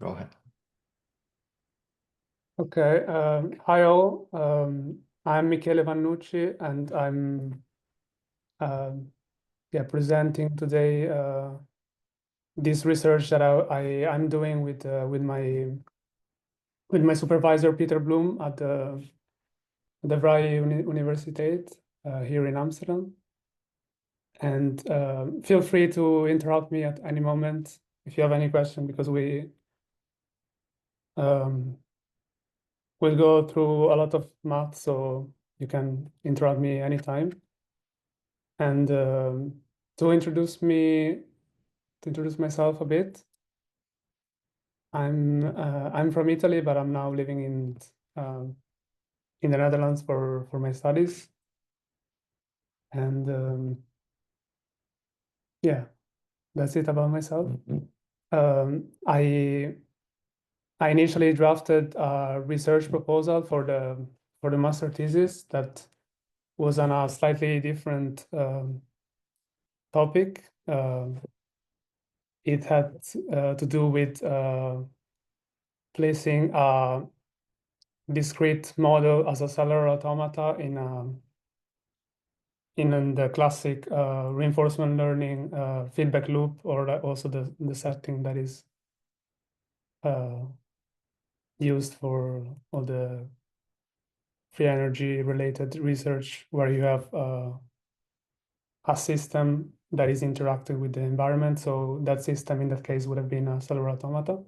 Go ahead. Okay. Hi all. I'm Michele Vannucci, and I'm presenting today this research that I'm doing with my supervisor Peter Bloom at the Vrije Universiteit here in Amsterdam. And feel free to interrupt me at any moment if you have any question, because we'll go through a lot of math, so you can interrupt me anytime. And to introduce myself a bit, I'm from Italy, but I'm now living in the Netherlands for my studies. And yeah, that's it about myself. I initially drafted a research proposal for the master thesis that was on a slightly different topic. It had to do with placing a discrete model as a cellular automata in the classic reinforcement learning feedback loop, or also the setting that is used for all the free energy related research, where you have a system that is interacting with the environment. So that system in that case would have been a cellular automata.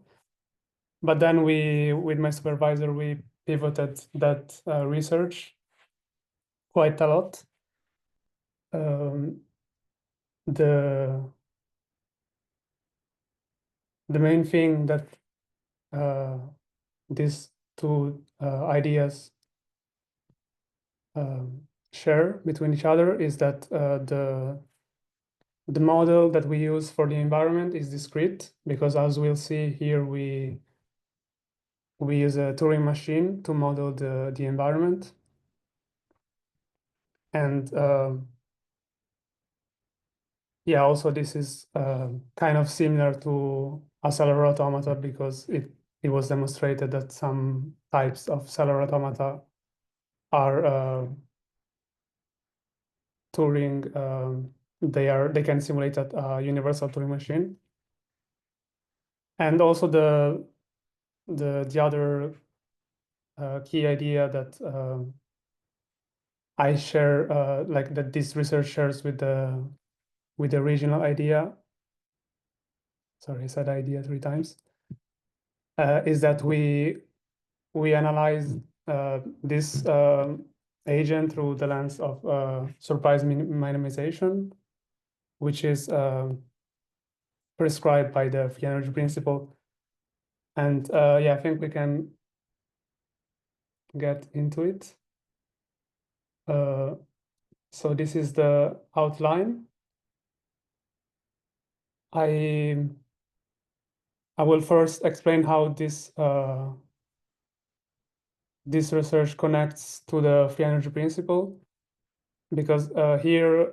But then with my supervisor, we pivoted that research quite a lot. The main thing that these two ideas share between each other is that the model that we use for the environment is discrete, because as we'll see here, we use a Turing machine to model the environment. And yeah, also this is kind of similar to a cellular automata, because it was demonstrated that some types of cellular automata are Turing, they can simulate a universal Turing machine. And also the other key idea that I share, like that this research shares with the original idea. Sorry, I said idea 3 times. Is that we analyze this agent through the lens of surprise minimization, which is prescribed by the free energy principle. And yeah, I think we can get into it. So this is the outline. I will first explain how this research connects to the free energy principle, because here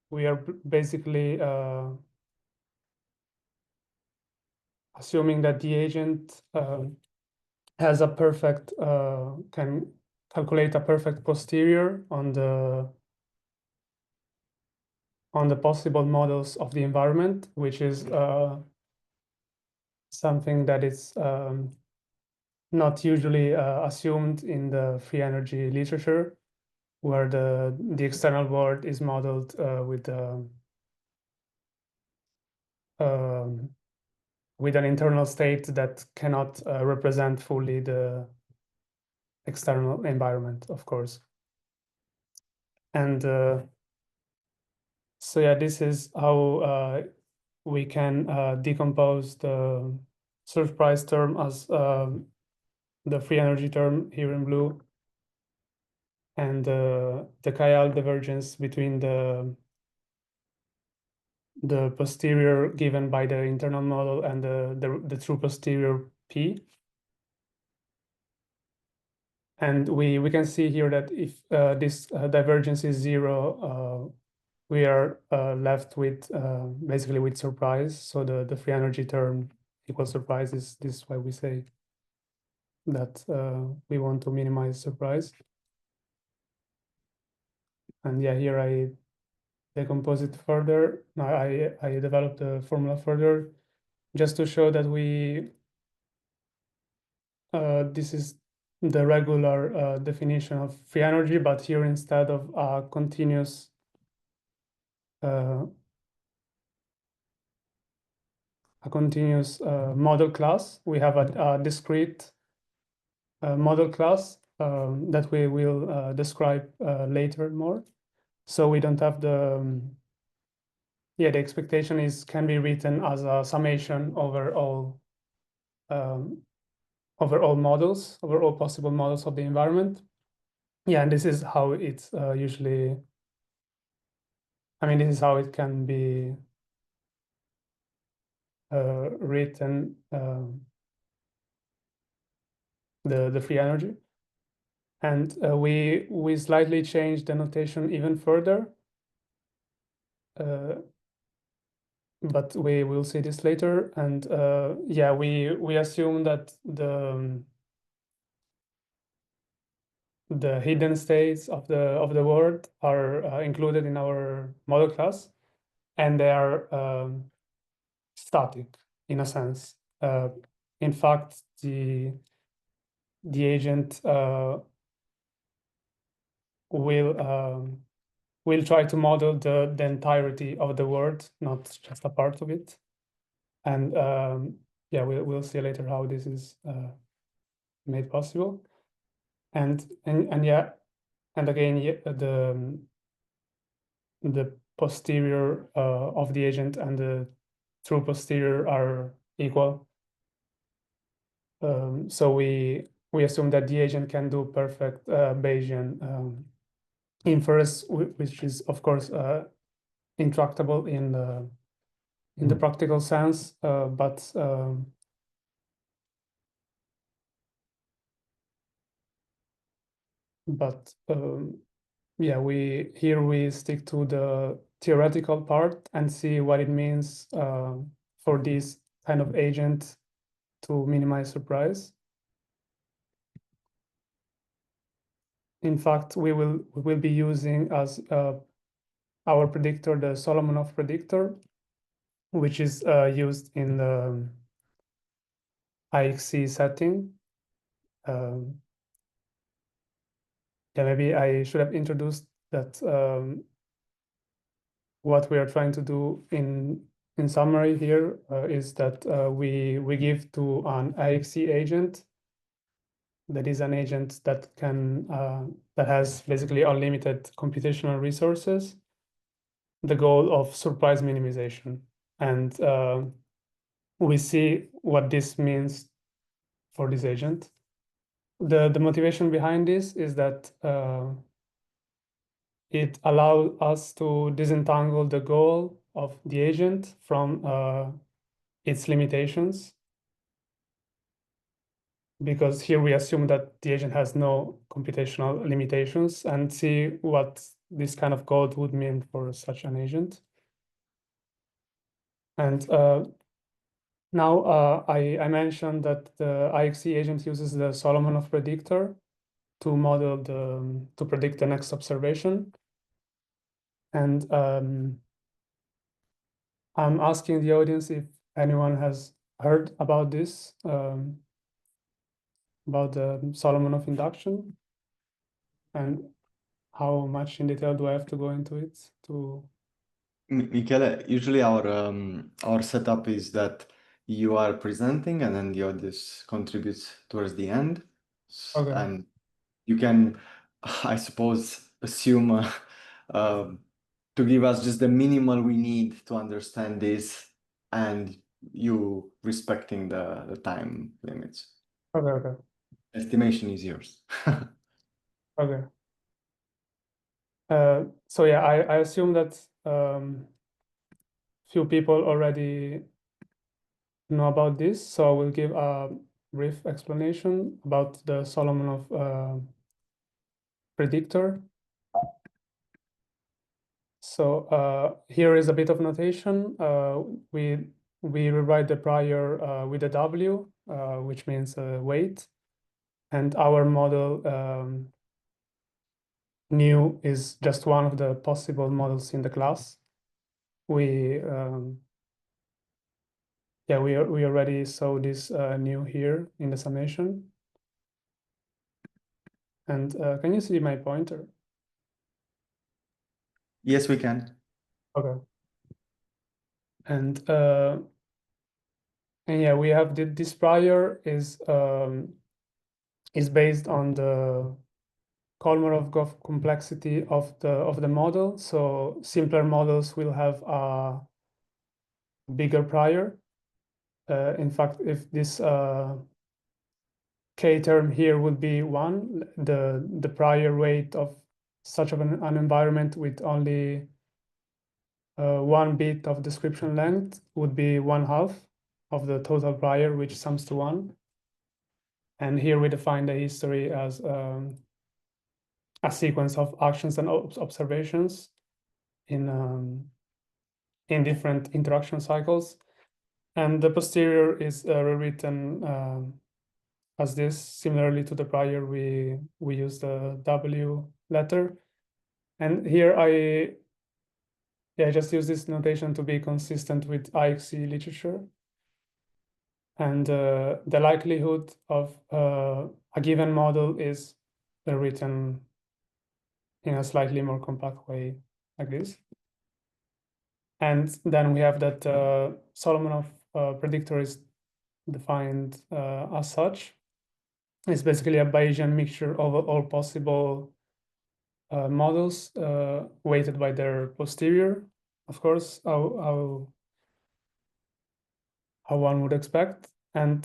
we are basically assuming that the agent has a perfect can calculate a perfect posterior on the possible models of the environment, which is something that is not usually assumed in the free energy literature, where the external world is modeled with an internal state that cannot represent fully the external environment, of course. And so yeah, this is how we can decompose the surprise term as the free energy term here in blue, and the chiral divergence between the posterior given by the internal model and the true posterior P. And we can see here that if this divergence is 0, we are left with basically with surprise. So the free energy term equals surprise is this is why we say that we want to minimize surprise. And yeah, here I decompose it further. Now I developed the formula further just to show that this is the regular definition of free energy, but here instead of a continuous model class, we have a discrete model class that we will describe later more. So we don't have the the expectation is can be written as a summation over all models, over all possible models of the environment. Yeah, and this is how it's usually, I mean, this is how it can be written, the free energy. And we slightly changed the notation even further, but we will see this later. And yeah, we assume that the hidden states of the world are included in our model class, and they are static in a sense. In fact, the agent will try to model the entirety of the world, not just a part of it. And yeah, we'll see later how this is made possible. And yeah, and again, the posterior of the agent and the true posterior are equal. So we assume that the agent can do perfect Bayesian inference, which is of course intractable in the practical sense, but yeah, we stick to the theoretical part and see what it means for this kind of agent to minimize surprise. In fact, we will be using as our predictor the Solomonov predictor, which is used in the IXC setting. Yeah, maybe I should have introduced that what we are trying to do in summary here is that we give to an IXC agent that is an agent that can that has basically unlimited computational resources the goal of surprise minimization, and we see what this means for this agent. The motivation behind this is that it allows us to disentangle the goal of the agent from its limitations, because here we assume that the agent has no computational limitations, and see what this kind of code would mean for such an agent. And now I mentioned that the IXC agent uses the Solomonov predictor to model to predict the next observation. And I'm asking the audience if anyone has heard about this, about the Solomonov induction, and how much in detail do I have to go into it to? Michele, usually our setup is that you are presenting and then the audience contributes towards the end. Okay. And you can, I suppose, assume to give us just the minimal we need to understand this, and you respecting the time limits. Okay. Estimation is yours. Okay. So yeah, I assume that few people already know about this, so I will give a brief explanation about the Solomonov predictor. So here is a bit of notation. We rewrite the prior with a W, which means weight, and our model new is just one of the possible models in the class. We already saw this new here in the summation. And can you see my pointer? Yes, we can. Okay. And yeah, we have this prior is based on the Kolmogorov complexity of the model. So simpler models will have a bigger prior. In fact, if this k term here would be 1, the prior weight of such of an environment with only 1 bit of description length would be 1/2 of the total prior, which sums to 1. And here we define the history as a sequence of actions and observations in different interaction cycles. And the posterior is rewritten as this. Similarly to the prior, we use the W letter. And here I just use this notation to be consistent with IXC literature. And the likelihood of a given model is written in a slightly more compact way like this. And then we have that Solomonov predictor is defined as such. It's basically a Bayesian mixture of all possible models weighted by their posterior, of course, how one would expect. And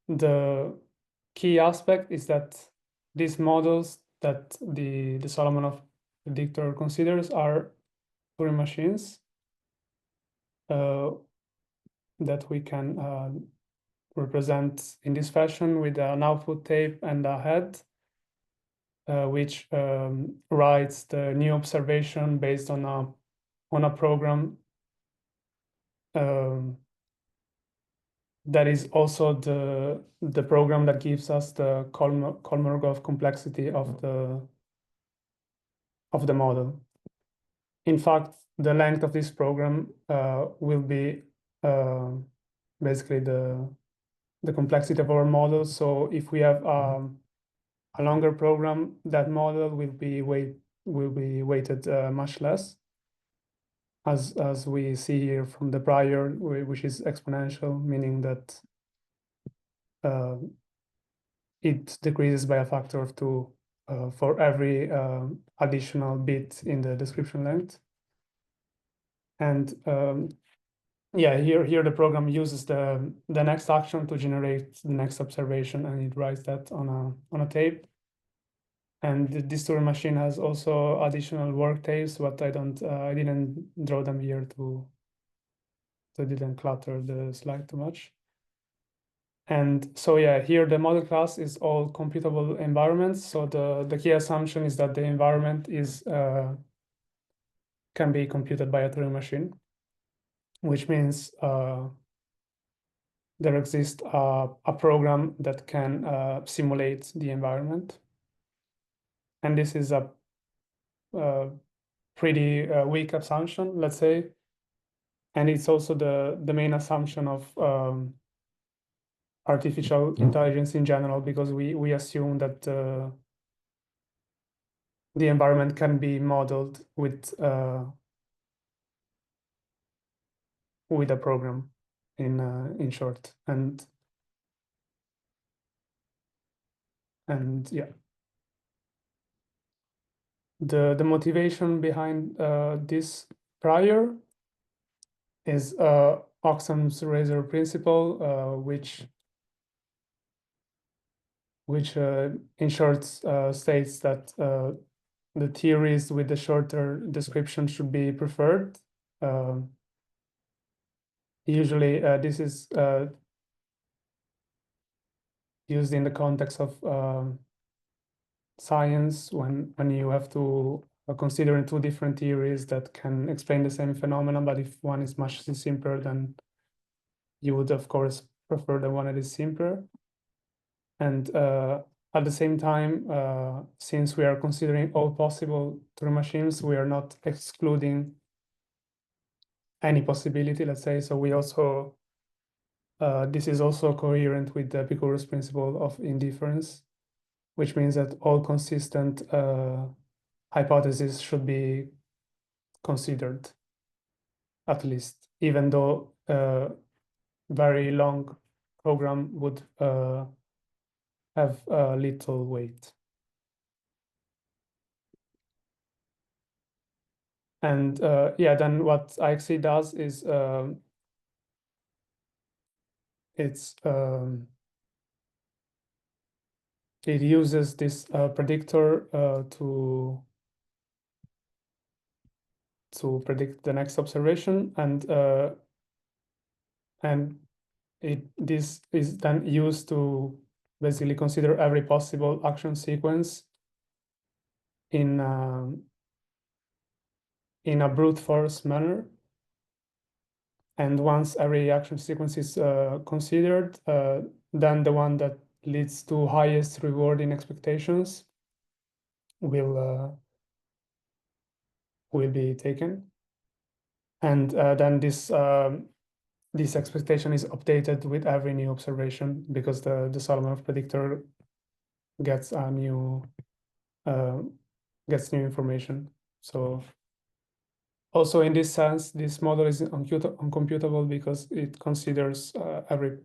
the key aspect is that these models that the Solomonov predictor considers are Turing machines that we can represent in this fashion with an output tape and a head, which writes the new observation based on a program that is also the program that gives us the Kolmogorov complexity of the model. In fact, the length of this program will be basically the complexity of our model. So if we have a longer program, that model will be weighted much less, as we see here from the prior, which is exponential, meaning that it decreases by a factor of 2 for every additional bit in the description length. And yeah, here the program uses the next action to generate the next observation, and it writes that on a tape. And this Turing machine has also additional work tapes, but I didn't draw them here to didn't clutter the slide too much. And so yeah, here the model class is all computable environments. So the key assumption is that the environment is can be computed by a Turing machine, which means there exists a program that can simulate the environment. And this is a pretty weak assumption, let's say. And it's also the main assumption of artificial intelligence in general, because we assume that the environment can be modeled with a program, in short. And yeah, the motivation behind this prior is Occam's razor principle, which in short states that the theories with the shorter description should be preferred. Usually this is used in the context of science when you have to considering two different theories that can explain the same phenomenon, but if one is much simpler, then you would, of course, prefer the one that is simpler. And at the same time, since we are considering all possible Turing machines, we are not excluding any possibility, let's say. So we also, this is also coherent with the Epicurus principle of indifference, which means that all consistent hypotheses should be considered, at least, even though a very long program would have little weight. And yeah, then what IXC does is it uses this predictor to predict the next observation, and this is then used to basically consider every possible action sequence in a brute force manner. And once every action sequence is considered, then the one that leads to highest rewarding expectations will be taken. And then this expectation is updated with every new observation, because the Solomonov predictor gets a new information. So also in this sense, this model is uncomputable because it considers every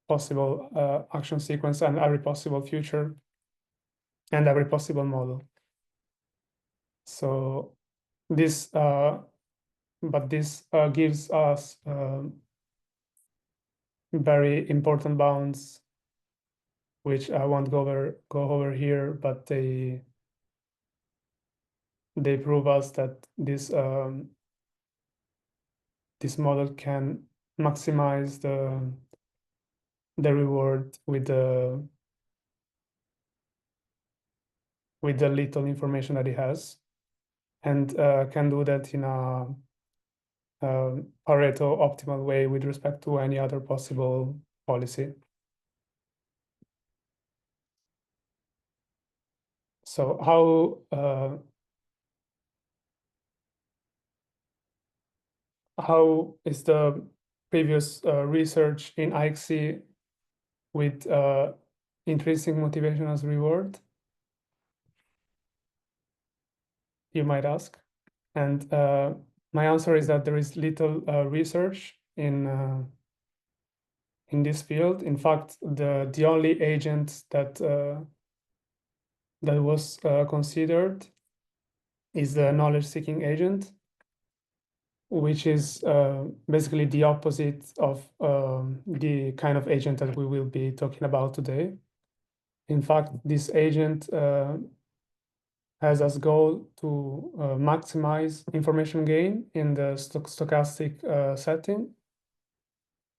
possible action sequence and every possible future and every possible model. So this, but this gives us very important bounds, which I won't go over here, but they prove us that this model can maximize the reward with the little information that it has, and can do that in a Pareto optimal way with respect to any other possible policy. So how is the previous research in IXC with intrinsic motivation as reward, you might ask? And my answer is that there is little research in this field. In fact, the only agent that was considered is the knowledge-seeking agent, which is basically the opposite of the kind of agent that we will be talking about today. In fact, this agent has as goal to maximize information gain in the stochastic setting,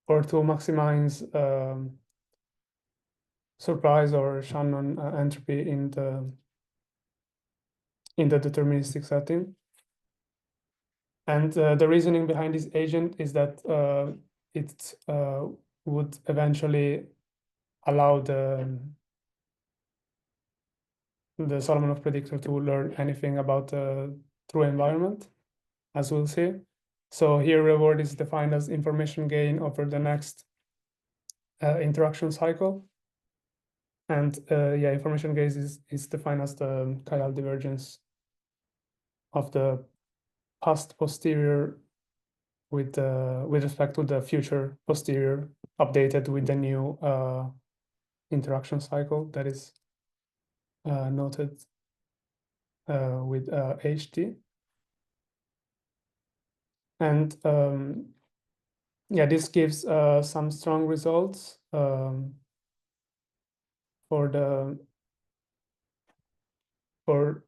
or to maximize surprise or Shannon entropy in the deterministic setting. And the reasoning behind this agent is that it would eventually allow the Solomonov predictor to learn anything about the true environment, as we'll see. So here reward is defined as information gain over the next interaction cycle. And yeah, information gain is defined as the chiral divergence of the past posterior with respect to the future posterior, updated with the new interaction cycle that is noted with HT. And yeah, this gives some strong results for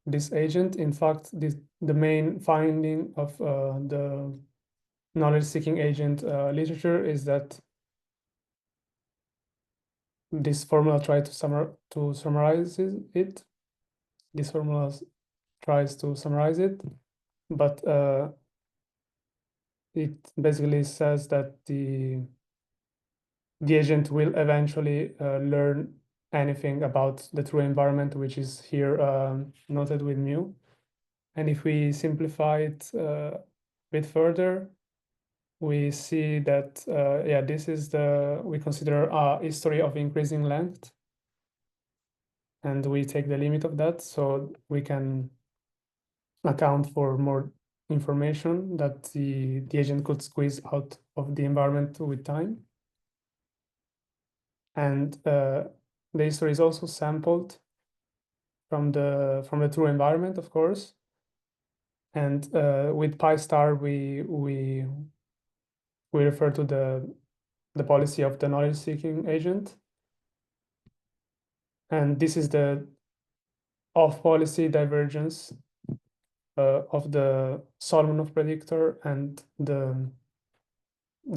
this agent. In fact, the main finding of the knowledge-seeking agent literature is that this formula tried to summarize it. These formulas tries to summarize it, but it basically says that the agent will eventually learn anything about the true environment, which is here noted with mu. And if we simplify it a bit further, we see that, yeah, this is we consider a history of increasing length. And we take the limit of that, so we can account for more information that the agent could squeeze out of the environment with time. And the history is also sampled from the true environment, of course. And with pi star, we refer to the policy of the knowledge-seeking agent. And this is the off-policy divergence of the Solomon predictor and the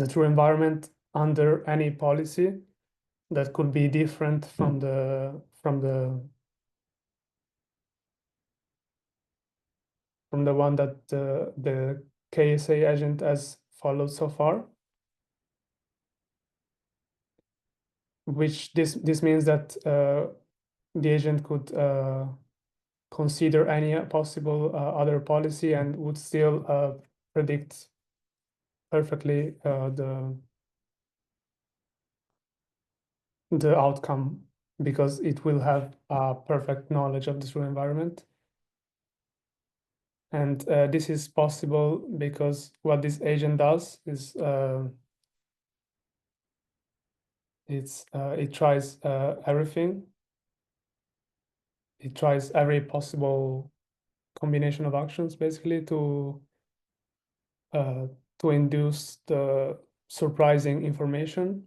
true environment under any policy that could be different from the one that the KSA agent has followed so far. Which this means that the agent could consider any possible other policy and would still predict perfectly the outcome, because it will have a perfect knowledge of the true environment. And this is possible because what this agent does is it tries everything. It tries every possible combination of actions, basically, to induce the surprising information,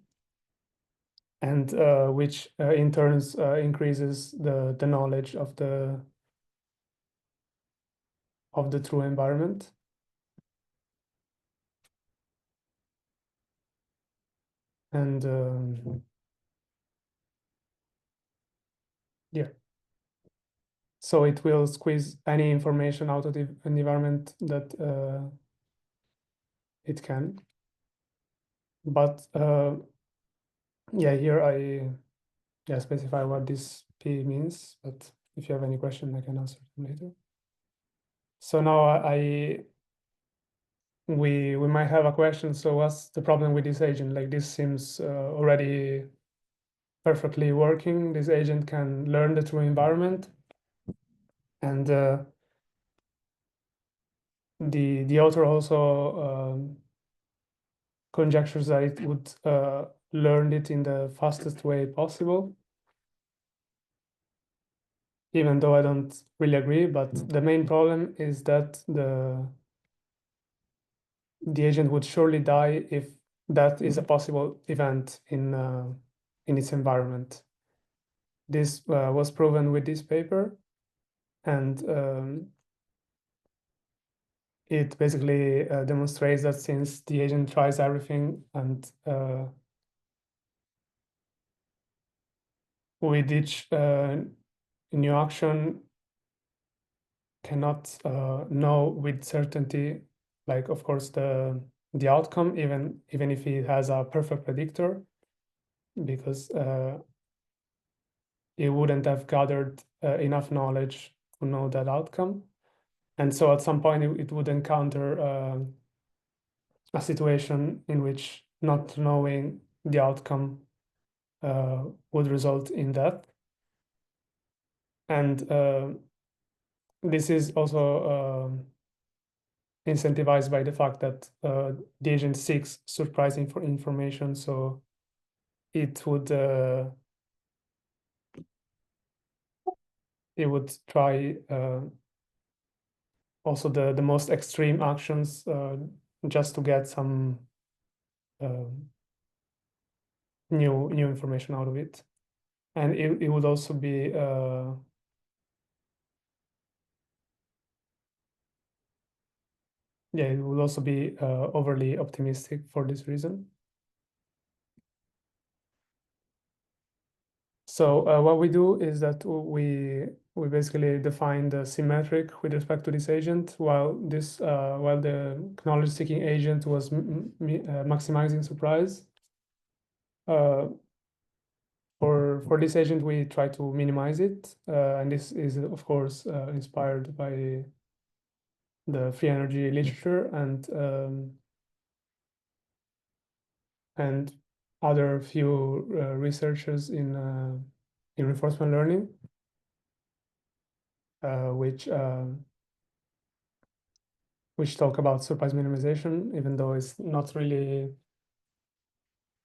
and which in turns increases the knowledge of the true environment. And yeah, so it will squeeze any information out of the environment that it can. But yeah, here I specify what this P means, but if you have any question, I can answer them later. So now we might have a question. So what's the problem with this agent? Like, this seems already perfectly working. This agent can learn the true environment, and the author also conjectures that it would learn it in the fastest way possible, even though I don't really agree. But the main problem is that the agent would surely die if that is a possible event in its environment. This was proven with this paper, and it basically demonstrates that since the agent tries everything, and with each new action cannot know with certainty, like, of course, the outcome, even if it has a perfect predictor, because it wouldn't have gathered enough knowledge to know that outcome. And so at some point it would encounter a situation in which not knowing the outcome would result in death. And this is also incentivized by the fact that the agent seeks surprising information, so it would try also the most extreme actions just to get some new information out of it. And it would also be yeah, it would also be overly optimistic for this reason. So what we do is that we we basically define the symmetric with respect to this agent, while the knowledge-seeking agent was maximizing surprise. For this agent, we try to minimize it, and this is of course inspired by the free energy literature and other few researchers in reinforcement learning, which talk about surprise minimization, even though it's not really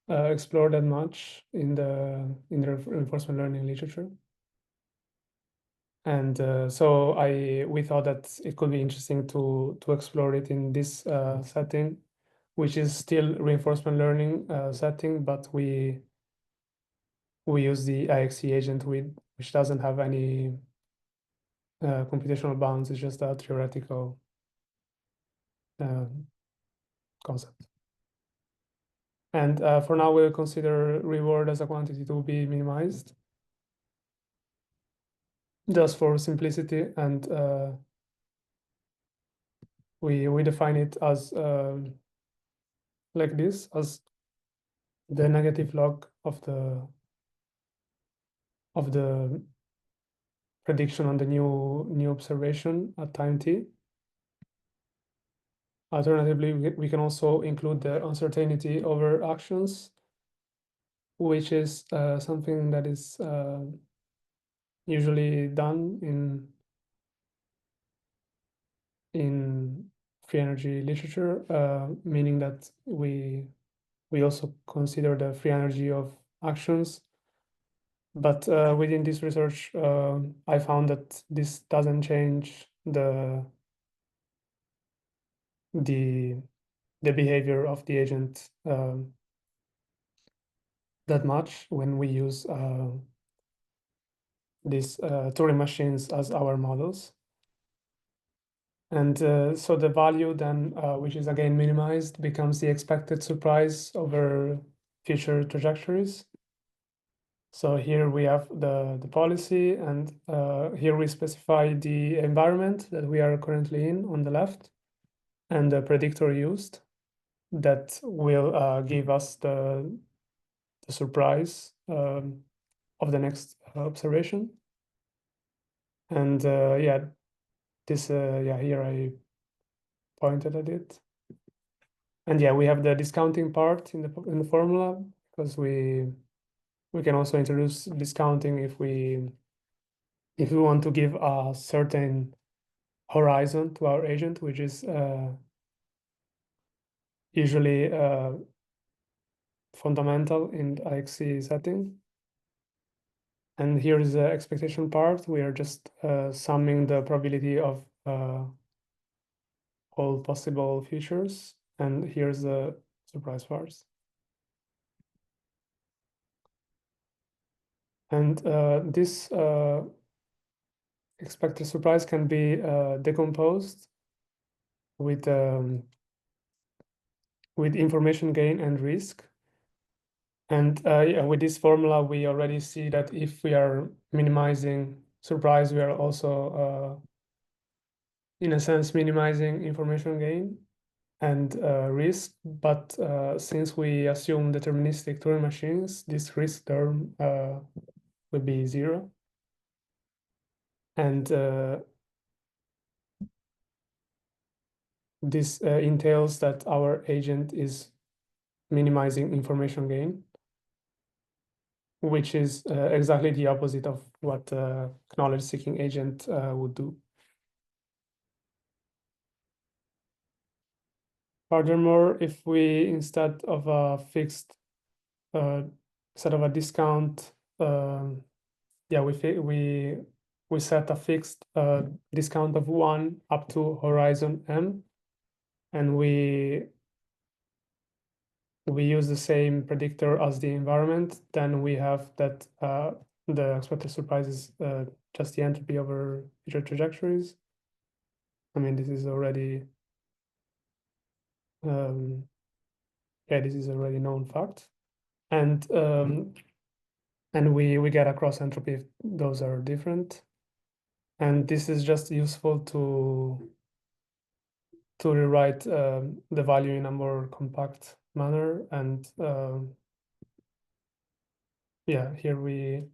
explored that much in the reinforcement learning literature. And so we thought that it could be interesting to explore it in this setting, which is still reinforcement learning setting, but we use the IXE agent which doesn't have any computational bounds. It's just a theoretical concept. And for now, we'll consider reward as a quantity to be minimized, just for simplicity, and we define it as like this, as the negative log of the prediction on the new observation at time t. Alternatively, we can also include the uncertainty over actions, which is something that is usually done in free energy literature, meaning that we also consider the free energy of actions. But within this research, I found that this doesn't change the behavior of the agent that much when we use these Turing machines as our models. And so the value then, which is again minimized, becomes the expected surprise over future trajectories. So here we have the policy, and here we specify the environment that we are currently in on the left, and the predictor used that will give us the surprise of the next observation. And yeah, this here I pointed at it. And yeah, we have the discounting part in the formula, because we can also introduce discounting if we want to give a certain horizon to our agent, which is usually fundamental in the IXE setting. And here is the expectation part. We are just summing the probability of all possible futures. And here's the surprise parts. And this expected surprise can be decomposed with information gain and risk. And yeah, with this formula, we already see that if we are minimizing surprise, we are also, in a sense, minimizing information gain and risk. But since we assume deterministic Turing machines, this risk term will be 0. And this entails that our agent is minimizing information gain, which is exactly the opposite of what a knowledge-seeking agent would do. Furthermore, if we, instead of a fixed, instead of a discount, yeah, we set a fixed discount of 1 up to horizon m, and we use the same predictor as the environment, then we have that the expected surprise is just the entropy over future trajectories. I mean, this is already yeah, this is already known fact, and we get a cross entropy if those are different. And this is just useful to rewrite the value in a more compact manner. And yeah, here we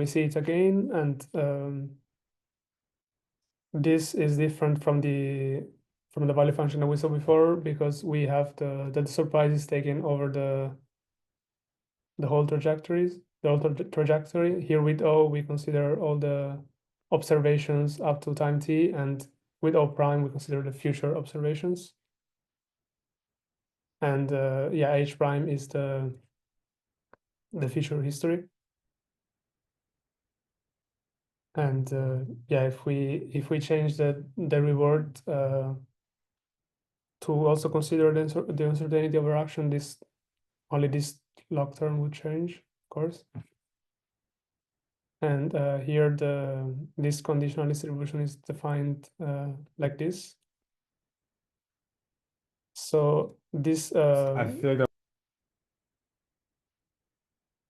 see it again, and this is different from the value function that we saw before, because we have the surprise is taken over the whole trajectories, the whole trajectory. Here with O, we consider all the observations up to time t, and with O prime, we consider the future observations. And yeah, H prime is the future history. And yeah, if we change the reward to also consider the uncertainty over action, only this log term would change, of course. And here this conditional distribution is defined like this. So this I feel like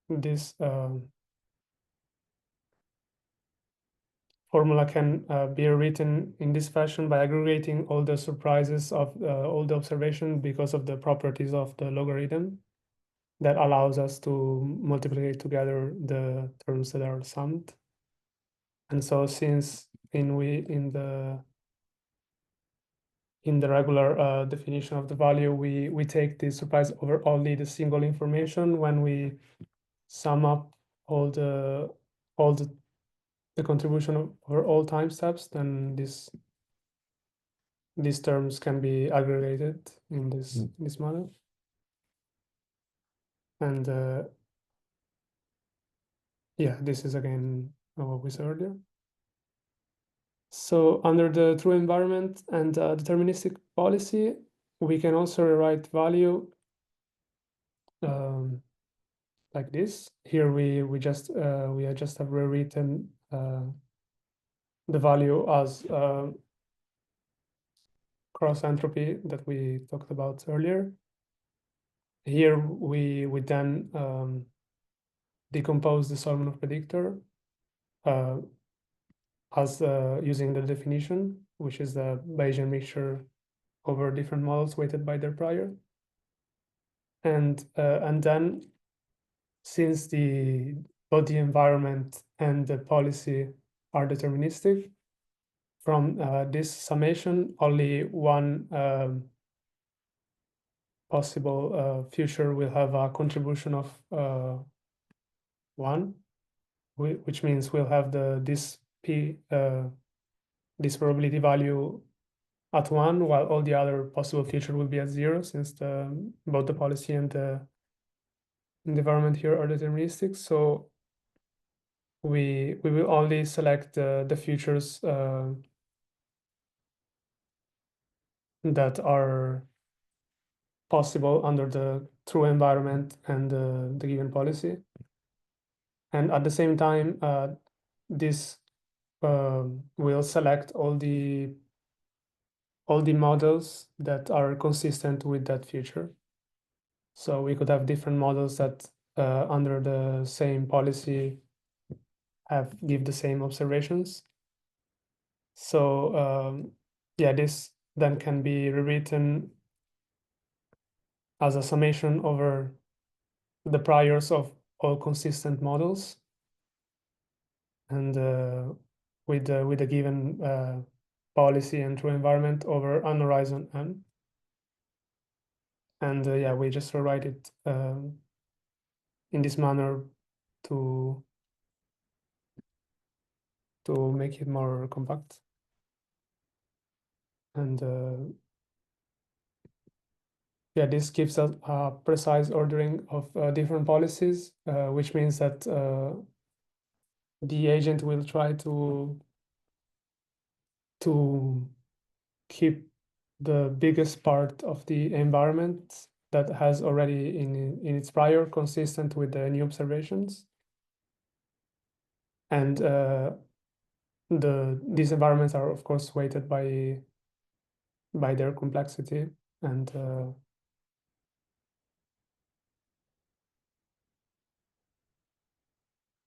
this formula can be written in this fashion by aggregating all the surprises of all the observation because of the properties of the logarithm that allows us to multiply together the terms that are summed. And so since in the regular definition of the value, we take the surprise over only the single information when we sum up all the contribution over all time steps, then these terms can be aggregated in this model. And yeah, this is again what we saw earlier. So under the true environment and deterministic policy, we can also rewrite value like this. Here we just have rewritten the value as cross entropy that we talked about earlier. Here we then decompose the Solomon predictor as using the definition, which is the Bayesian mixture over different models weighted by their prior. And then, since both the environment and the policy are deterministic, from this summation, only one possible future will have a contribution of 1, which means we'll have this probability value at 1, while all the other possible future will be at 0, since both the policy and the environment here are deterministic. So we will only select the futures that are possible under the true environment and the given policy. And at the same time, this will select all the models that are consistent with that future. So we could have different models that under the same policy give the same observations. So yeah, this then can be rewritten as a summation over the priors of all consistent models, and with a given policy and true environment over an horizon n. And yeah, we just rewrite it in this manner to make it more compact. And yeah, this gives us a precise ordering of different policies, which means that the agent will try to keep the biggest part of the environment that has already in its prior consistent with the new observations. And these environments are, of course, weighted by their complexity.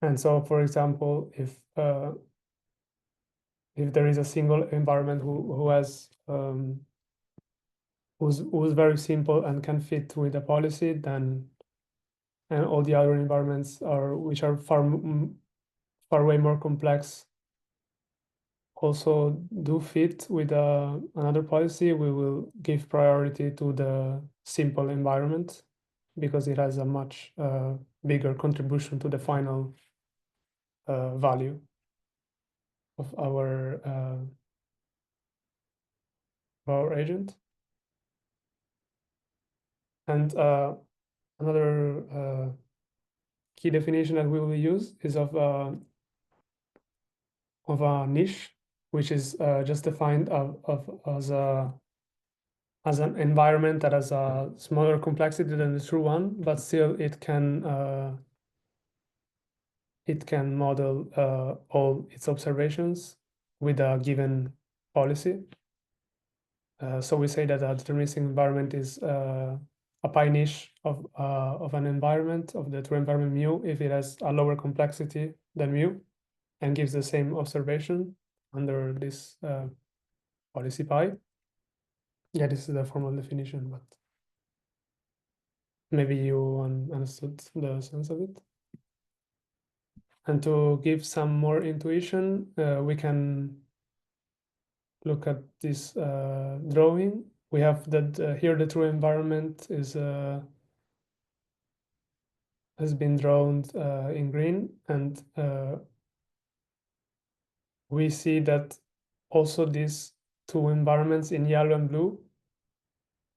And so, for example, if there is a single environment who has who's very simple and can fit with a policy, then and all the other environments which are far way more complex also do fit with another policy, we will give priority to the simple environment because it has a much bigger contribution to the final value of our agent. And another key definition that we will use is of a niche, which is just defined as an environment that has a smaller complexity than the true one, but still it can model all its observations with a given policy. So we say that a deterministic environment is a pi niche of an environment, of the true environment mu, if it has a lower complexity than mu and gives the same observation under this policy pi. Yeah, this is the formal definition, but maybe you understood the sense of it. And to give some more intuition, we can look at this drawing. We have that here the true environment has been drawn in green, and we see that also these two environments in yellow and blue,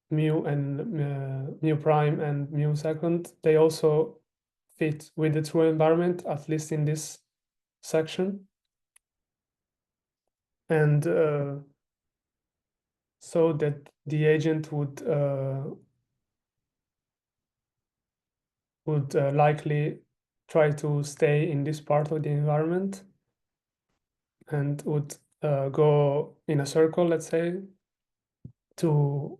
mu and mu prime and mu second, they also fit with the true environment, at least in this section. And so that the agent would likely try to stay in this part of the environment and would go in a circle, let's say, to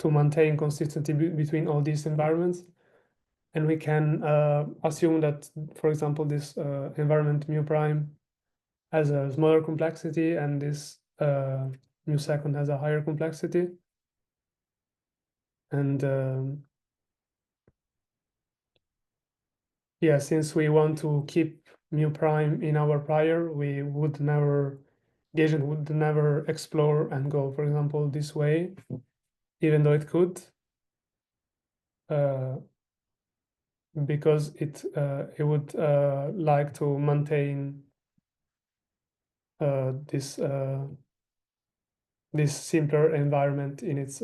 maintain consistency between all these environments. And we can assume that, for example, this environment mu prime has a smaller complexity and this mu second has a higher complexity. And yeah, since we want to keep mu prime in our prior, the agent would never explore and go, for example, this way, even though it could, because it would like to maintain this simpler environment in its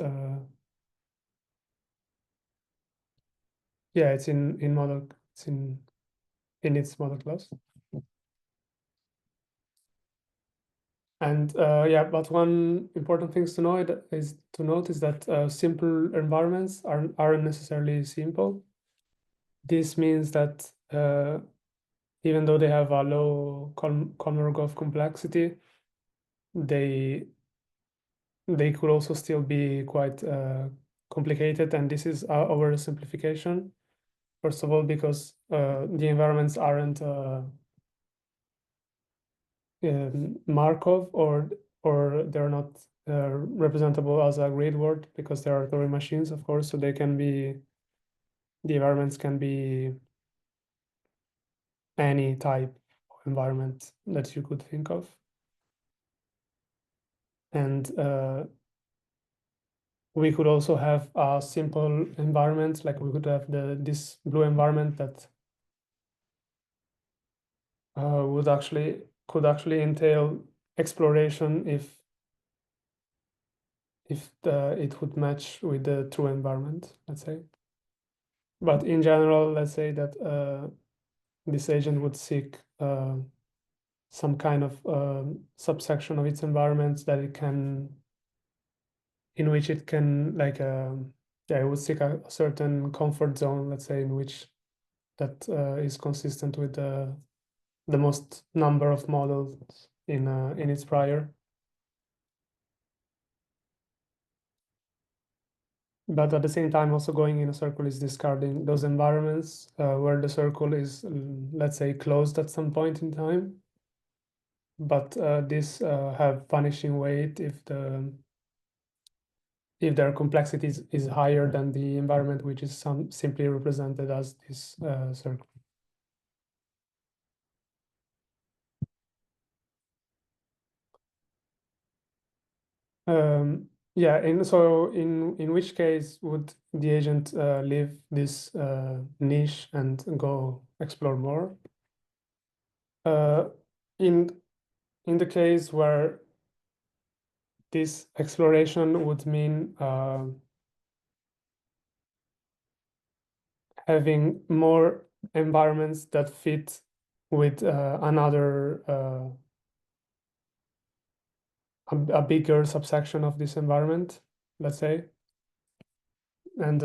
yeah, it's in model, it's in its model class. And yeah, but one important thing to note is that simple environments aren't necessarily simple. This means that even though they have a low Kolmogorov complexity, they could also still be quite complicated, and this is our simplification. First of all, because the environments aren't Markov, or they're not representable as a grid word, because they are Turing machines, of course, so the environments can be any type of environment that you could think of. And we could also have a simple environment, like we could have this blue environment that could actually entail exploration if it would match with the true environment, let's say. But in general, let's say that this agent would seek some kind of subsection of its environments that in which it can, like, yeah, it would seek a certain comfort zone, let's say, in which that is consistent with the most number of models in its prior. but at the same time, also going in a circle is discarding those environments where the circle is, let's say, closed at some point in time. But this have vanishing weight if their complexity is higher than the environment, which is simply represented as this circle. Yeah, so in which case would the agent leave this niche and go explore more? In the case where this exploration would mean having more environments that fit with another a bigger subsection of this environment, let's say, and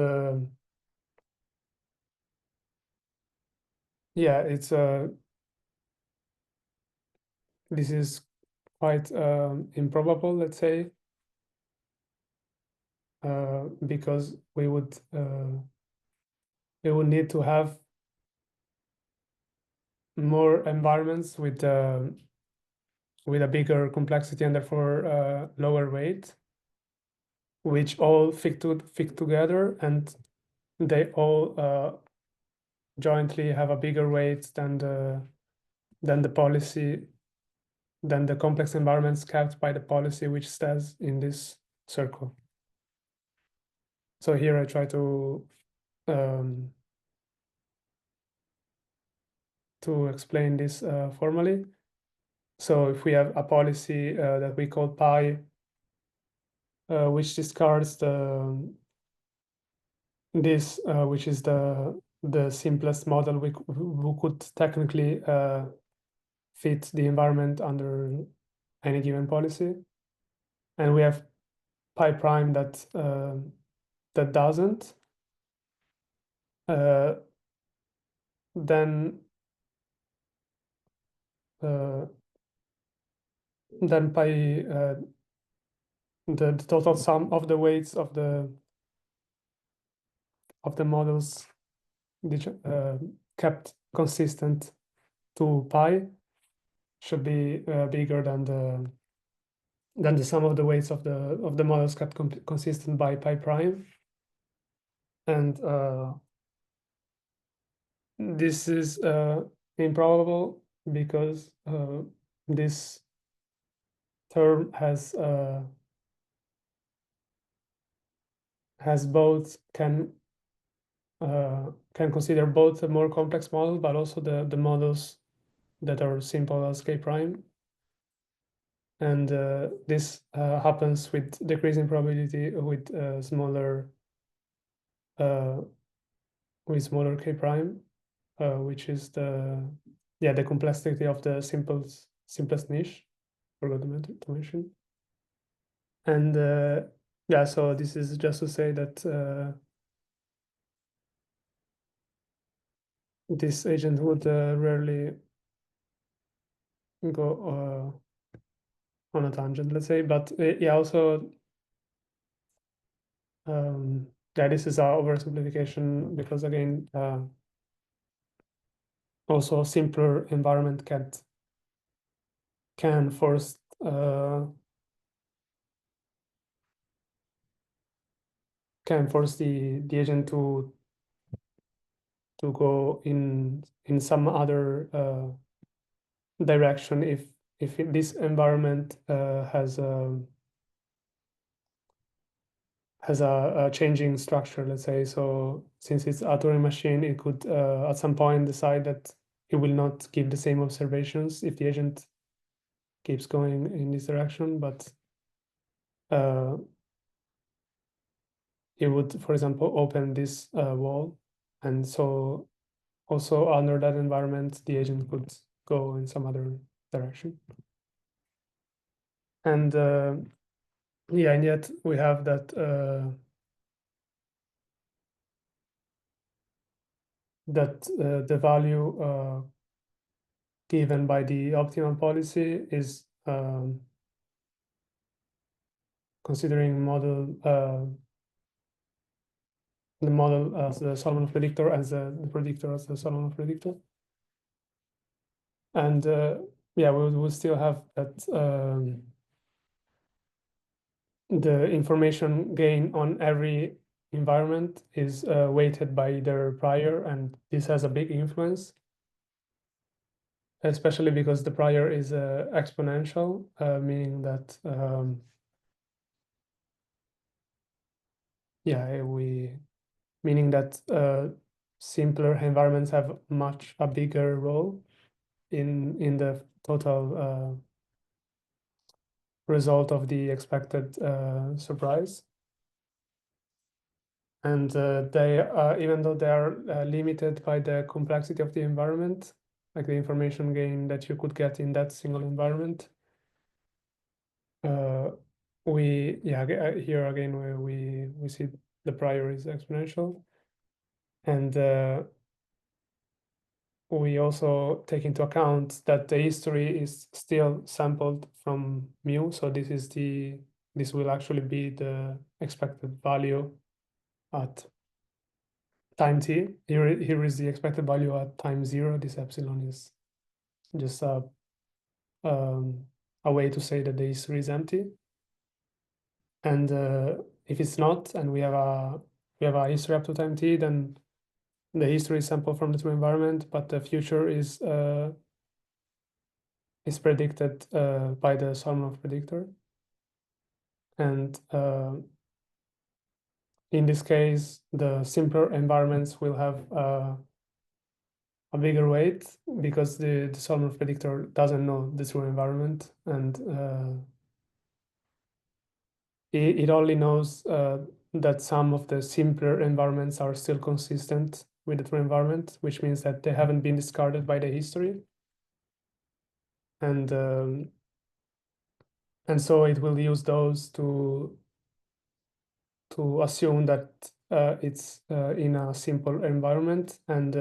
yeah, it's this is quite improbable, let's say, because we would need to have more environments with a bigger complexity and therefore lower weight, which all fit together, and they all jointly have a bigger weight than the policy, than the complex environments kept by the policy, which stays in this circle. So here I try to explain this formally. So if we have a policy that we call pi, which discards this, which is the simplest model we could technically fit the environment under any given policy, and we have pi prime that doesn't, then pi the total sum of the weights of the models kept consistent to pi should be bigger than the sum of the weights of the models kept consistent by pi prime, and this is improbable because this term has both can consider both a more complex model, but also the models that are simple as k prime. And this happens with decreasing probability with smaller k prime, which is the complexity of the simplest niche. Forgot to mention. And yeah, so this is just to say that this agent would rarely go on a tangent, let's say, but yeah, also yeah, this is our oversimplification because again, also simpler environment can force the agent to go in some other direction if this environment has a changing structure, let's say. So since it's a Turing machine, it could at some point decide that it will not give the same observations if the agent keeps going in this direction, but it would, for example, open this wall, and so also under that environment, the agent could go in some other direction. And yeah, and yet we have that the value given by the optimal policy is considering model the model as the Solomon predictor, as the predictor as the Solomon predictor. And yeah, we will still have that the information gain on every environment is weighted by their prior, and this has a big influence, especially because the prior is exponential, meaning that yeah, meaning that simpler environments have a bigger role in the total result of the expected surprise. And they even though they are limited by the complexity of the environment, like the information gain that you could get in that single environment, here again where we see the prior is exponential, and we also take into account that the history is still sampled from mu, so this will actually be the expected value at time t. Here is the expected value at time 0. This epsilon is just a way to say that the history is empty. And if it's not, and we have a history up to time t, then the history is sampled from the true environment, but the future is predicted by the Solomon predictor. And in this case, the simpler environments will have a bigger weight because the Solomon predictor doesn't know the true environment, and it only knows that some of the simpler environments are still consistent with the true environment, which means that they haven't been discarded by the history. And so it will use those to assume that it's in a simple environment, and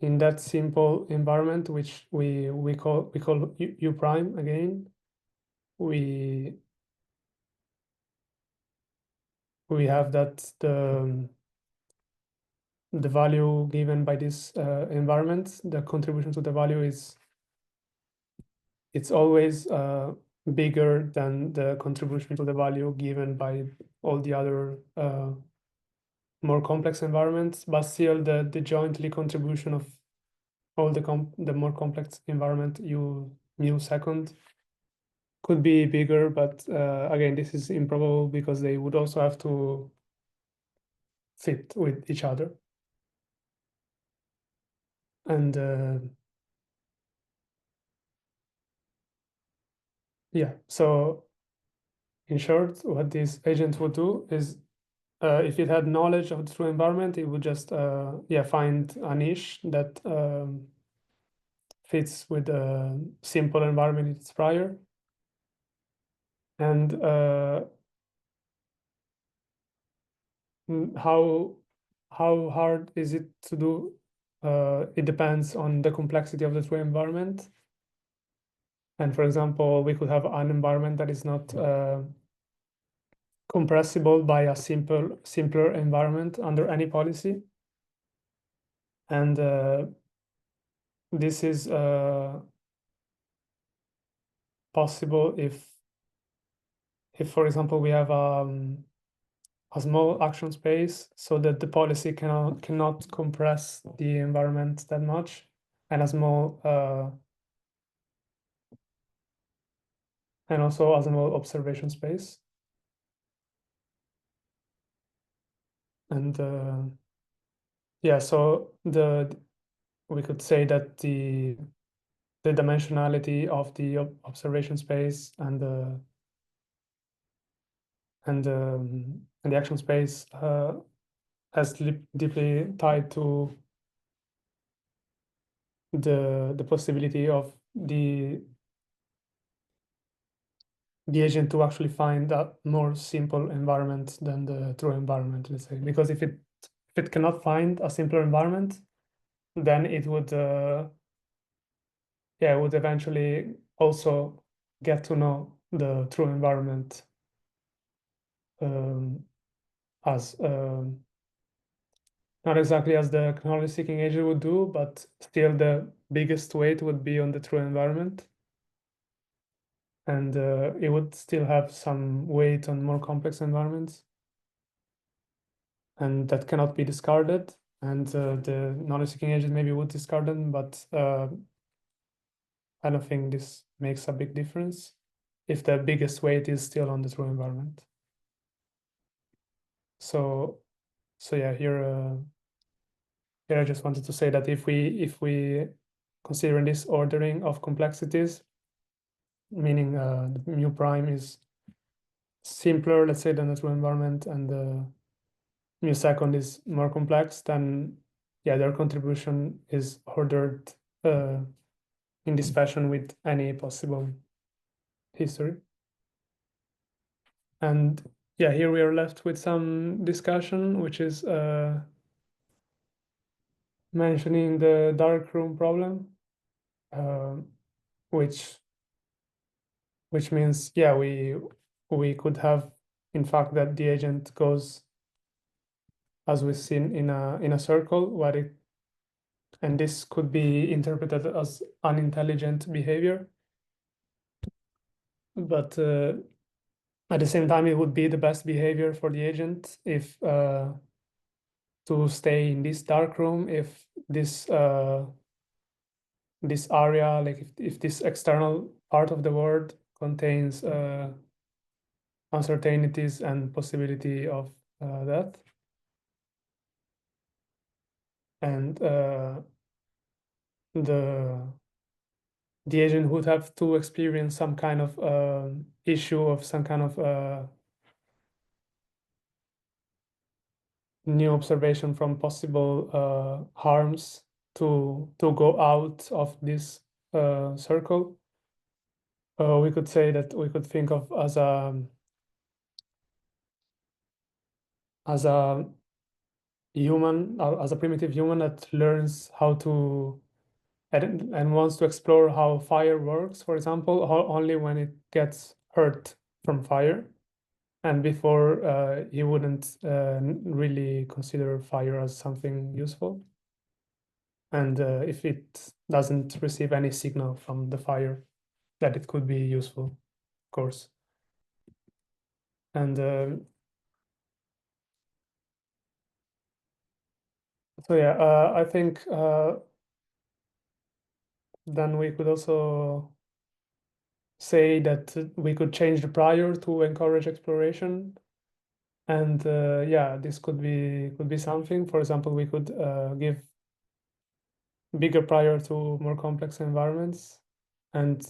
in that simple environment, which we call U prime again, we have that the value given by this environment, the contribution to the value it's always bigger than the contribution to the value given by all the other more complex environments, but still the jointly contribution of all the more complex environment mu second could be bigger, but again, this is improbable because they would also have to fit with each other. And yeah, so in short, what this agent would do is if it had knowledge of the true environment, it would just find a niche that fits with the simple environment it's prior. And how hard is it to do? It depends on the complexity of the true environment. And for example, we could have an environment that is not compressible by a simpler environment under any policy. And this is possible if for example, we have a small action space so that the policy cannot compress the environment that much, and a small and also a small observation space. And yeah, so we could say that the dimensionality of the observation space and the action space as deeply tied to the possibility of the agent to actually find a more simple environment than the true environment, let's say. Because if it cannot find a simpler environment, then it would would eventually also get to know the true environment as not exactly as the knowledge-seeking agent would do, but still the biggest weight would be on the true environment. And it would still have some weight on more complex environments. And that cannot be discarded. And the knowledge-seeking agent maybe would discard them, but I don't think this makes a big difference if the biggest weight is still on the true environment. So yeah, here I just wanted to say that if we consider this ordering of complexities, meaning the mu prime is simpler, let's say, than the true environment, and the mu second is more complex, then yeah, their contribution is ordered in this fashion with any possible history. And yeah, here we are left with some discussion, which is mentioning the dark room problem, which means, yeah, we could have, in fact, that the agent goes, as we've seen, in a circle, and this could be interpreted as unintelligent behavior. But at the same time, it would be the best behavior for the agent if to stay in this dark room if this this area, like if this external part of the world contains uncertainties and possibility of that. And the agent would have to experience some kind of issue of some kind of new observation from possible harms to go out of this circle. We could say that we could think of as a human, as a primitive human that learns how to and wants to explore how fire works, for example, only when it gets hurt from fire. And before, he wouldn't really consider fire as something useful. And if it doesn't receive any signal from the fire, that it could be useful, of course. And so yeah, I think then we could also say that we could change the prior to encourage exploration. And yeah, this could be something. For example, we could give bigger prior to more complex environments, and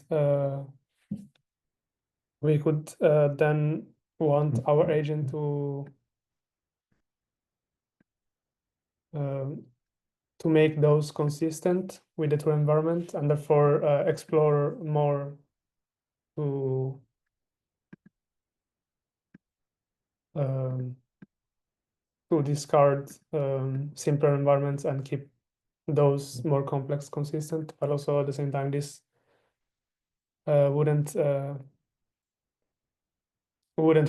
we could then want our agent to make those consistent with the true environment, and therefore explore more to um, discard simpler environments and keep those more complex consistent. But also at the same time, this wouldn't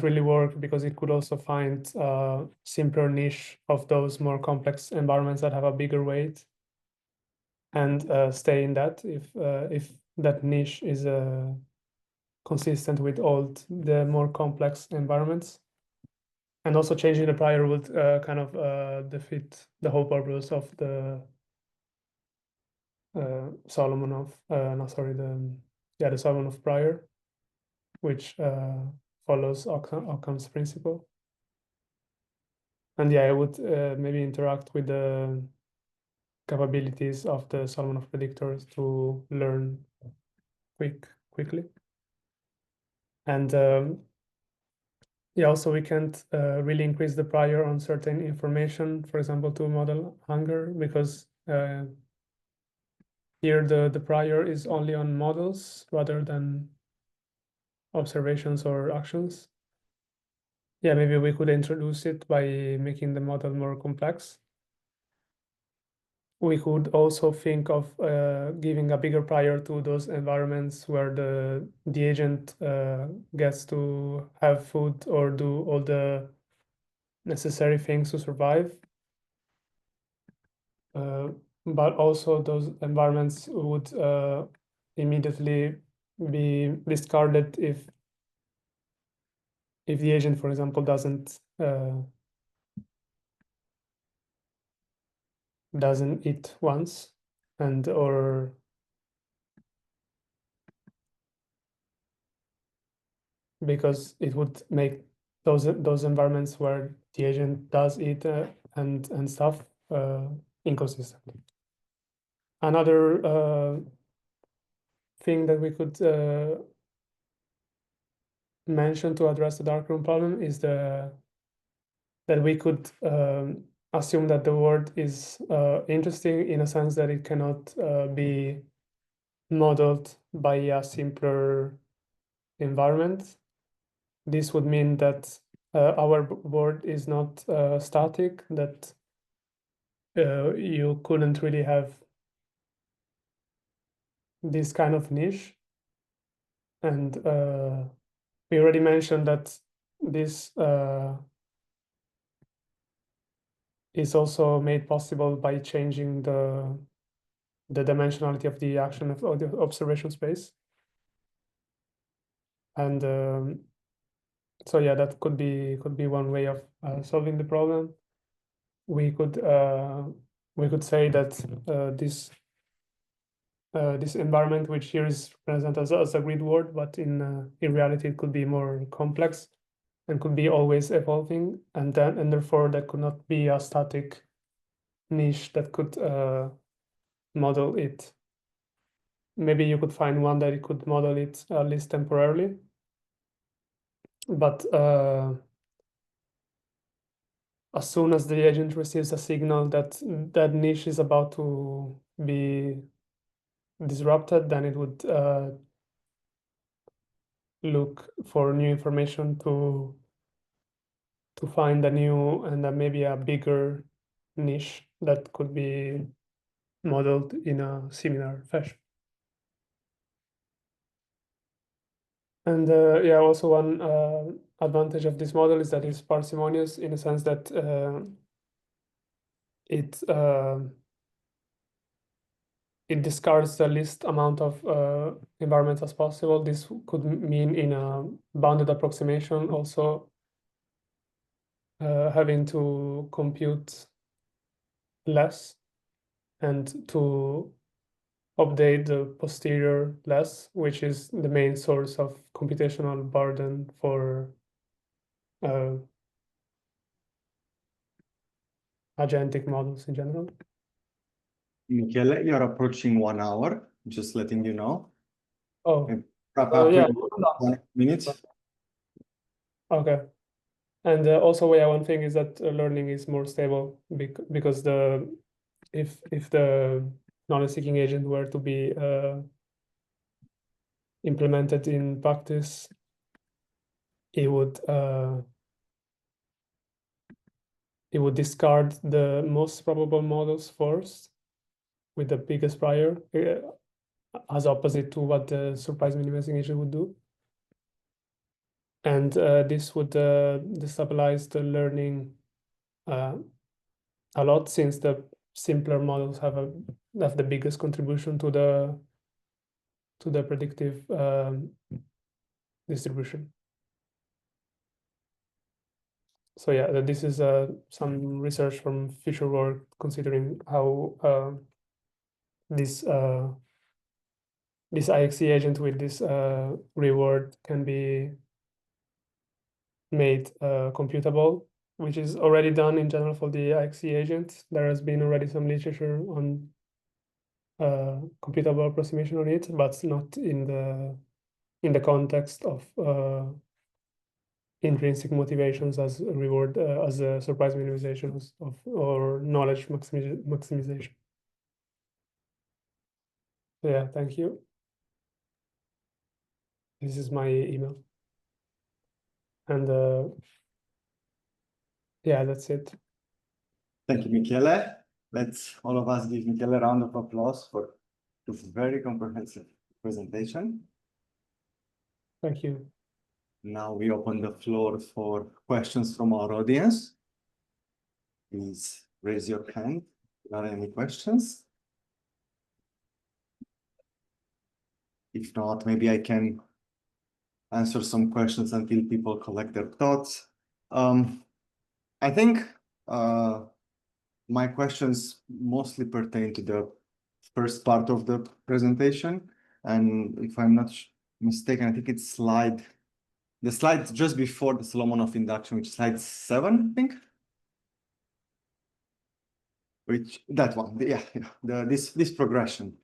really work, because it could also find a simpler niche of those more complex environments that have a bigger weight, and stay in that if that niche is consistent with all the more complex environments. And also changing the prior would kind of defeat the whole purpose of the Solomonov, no, sorry, the Solomonov prior, which follows Occam's principle. And yeah, I would maybe interact with the capabilities of the Solomonov predictors to learn quickly. And yeah, also we can't really increase the prior on certain information, for example, to model hunger, because here the prior is only on models rather than observations or actions. Yeah, maybe we could introduce it by making the model more complex. We could also think of giving a bigger prior to those environments where the agent gets to have food or do all the necessary things to survive. But also those environments would immediately be discarded if the agent, for example, doesn't eat once, and or because it would make those environments where the agent does eat and stuff inconsistent. Another thing that we could mention to address the darkroom problem is that we could assume that the word is interesting in a sense that it cannot be modeled by a simpler environment. This would mean that our word is not static, that you couldn't really have this kind of niche. And we already mentioned that this is also made possible by changing the dimensionality of the action of the observation space. And so yeah, that could be one way of solving the problem. We could say that this environment, which here is presented as a grid word, but in reality it could be more complex and could be always evolving, and therefore there could not be a static niche that could model it. Maybe you could find one that it could model it at least temporarily, but as soon as the agent receives a signal that that niche is about to be disrupted, then it would look for new information to find a new and maybe a bigger niche that could be modeled in a similar fashion. And yeah, also one advantage of this model is that it's parsimonious in a sense that it discards the least amount of environments as possible. This could mean in a bounded approximation also having to compute less and to update the posterior less, which is the main source of computational burden for agentic models in general. Michele, you're approaching 1 hour, just letting you know. Oh, Wrap up yeah. in 1 minute. Okay. And also, yeah, one thing is that learning is more stable because if the knowledge-seeking agent were to be implemented in practice, it would discard the most probable models first with the biggest prior, as opposite to what the surprise minimizing agent would do. And this would destabilize the learning a lot, since the simpler models have the biggest contribution to the predictive distribution. So yeah, this is some research from future work considering how this IXE agent with this reward can be made computable, which is already done in general for the IXE agent. There has been already some literature on computable approximation on it, but not in the context of intrinsic motivations as a reward, as a surprise minimization or knowledge maximization. So yeah, thank you. This is my email. And yeah, that's it. Thank you, Michele. Let's all of us give Michele a round of applause for this very comprehensive presentation. Thank you. Now we open the floor for questions from our audience. please raise your hand. If there are any questions? If not, maybe I can answer some questions until people collect their thoughts. I think my questions mostly pertain to the first part of the presentation. And if I'm not mistaken, I think it's the slide just before the Solomonov induction, which is slide 7, I think. That one, yeah, this progression.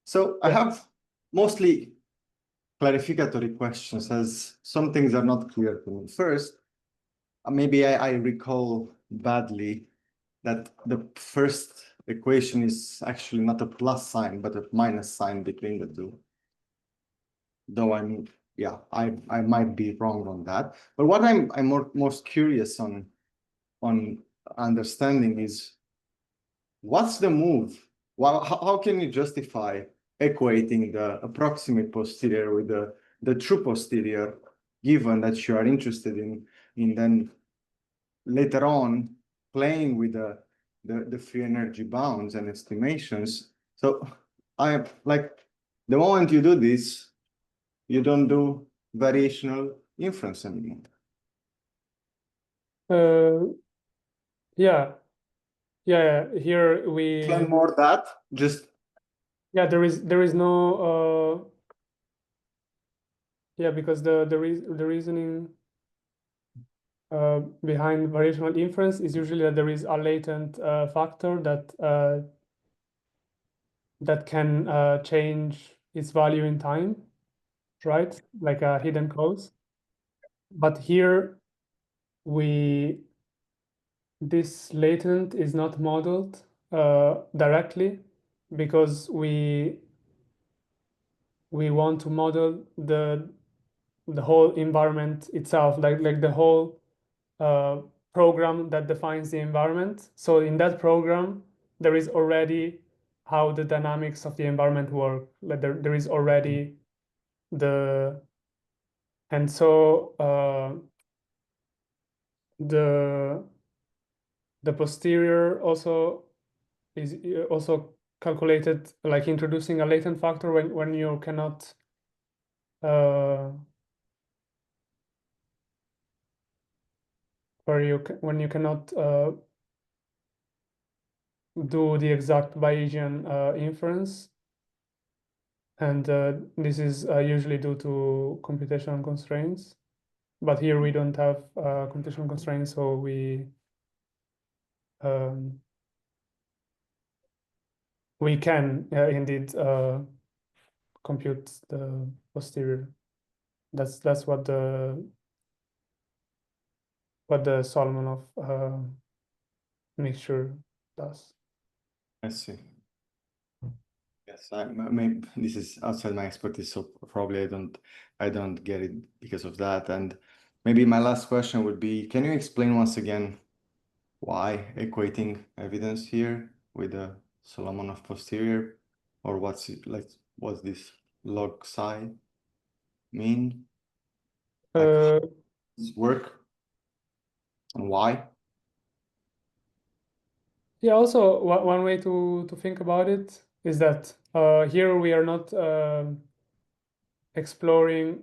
So I have mostly clarificatory questions, as some things are not clear to me. First, maybe I recall badly that the first equation is actually not a plus sign, but a minus sign between the two. Though I might be wrong on that. But what I'm most curious on understanding is, what's the move? Well, how can you justify equating the approximate posterior with the true posterior, given that you are interested in then later on playing with the free energy bounds and estimations? So I like, the moment you do this, you don't do variational inference anymore. Yeah. Here we Explain more that. Just there is no because the reasoning behind variational inference is usually that there is a latent factor that can change its value in time, right? Like a hidden cause. But here this latent is not modeled directly, because we want to model the whole environment itself, like the whole program that defines the environment. So in that program, there is already how the dynamics of the environment work. Like there is already and so the posterior also is also calculated, like introducing a latent factor when you cannot when you cannot do the exact Bayesian inference, and this is usually due to computational constraints. But here we don't have computational constraints, so we can indeed compute the posterior. That's what the Solomonov mixture does. I see. Yes, maybe this is outside my expertise, so probably I don't get it because of that. And maybe my last question would be, can you explain once again why equating evidence here with the Solomonov posterior, or what's this log psi mean? Like, how does this work and why? Yeah, also one way to think about it is that here we are not exploring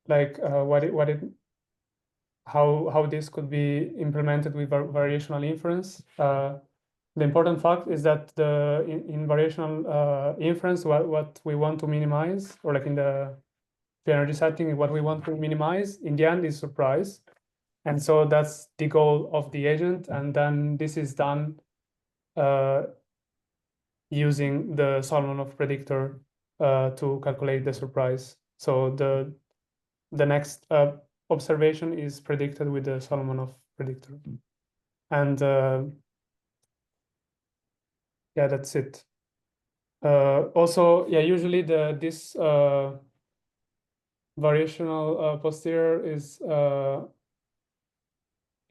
like how this could be implemented with variational inference. The important fact is that in variational inference, what we want to minimize, or like in the energy setting, what we want to minimize in the end is surprise. And so that's the goal of the agent. And then this is done using the Solomonov predictor to calculate the surprise. So the next observation is predicted with the Solomonov predictor. And yeah, that's it. Also, yeah, usually this variational posterior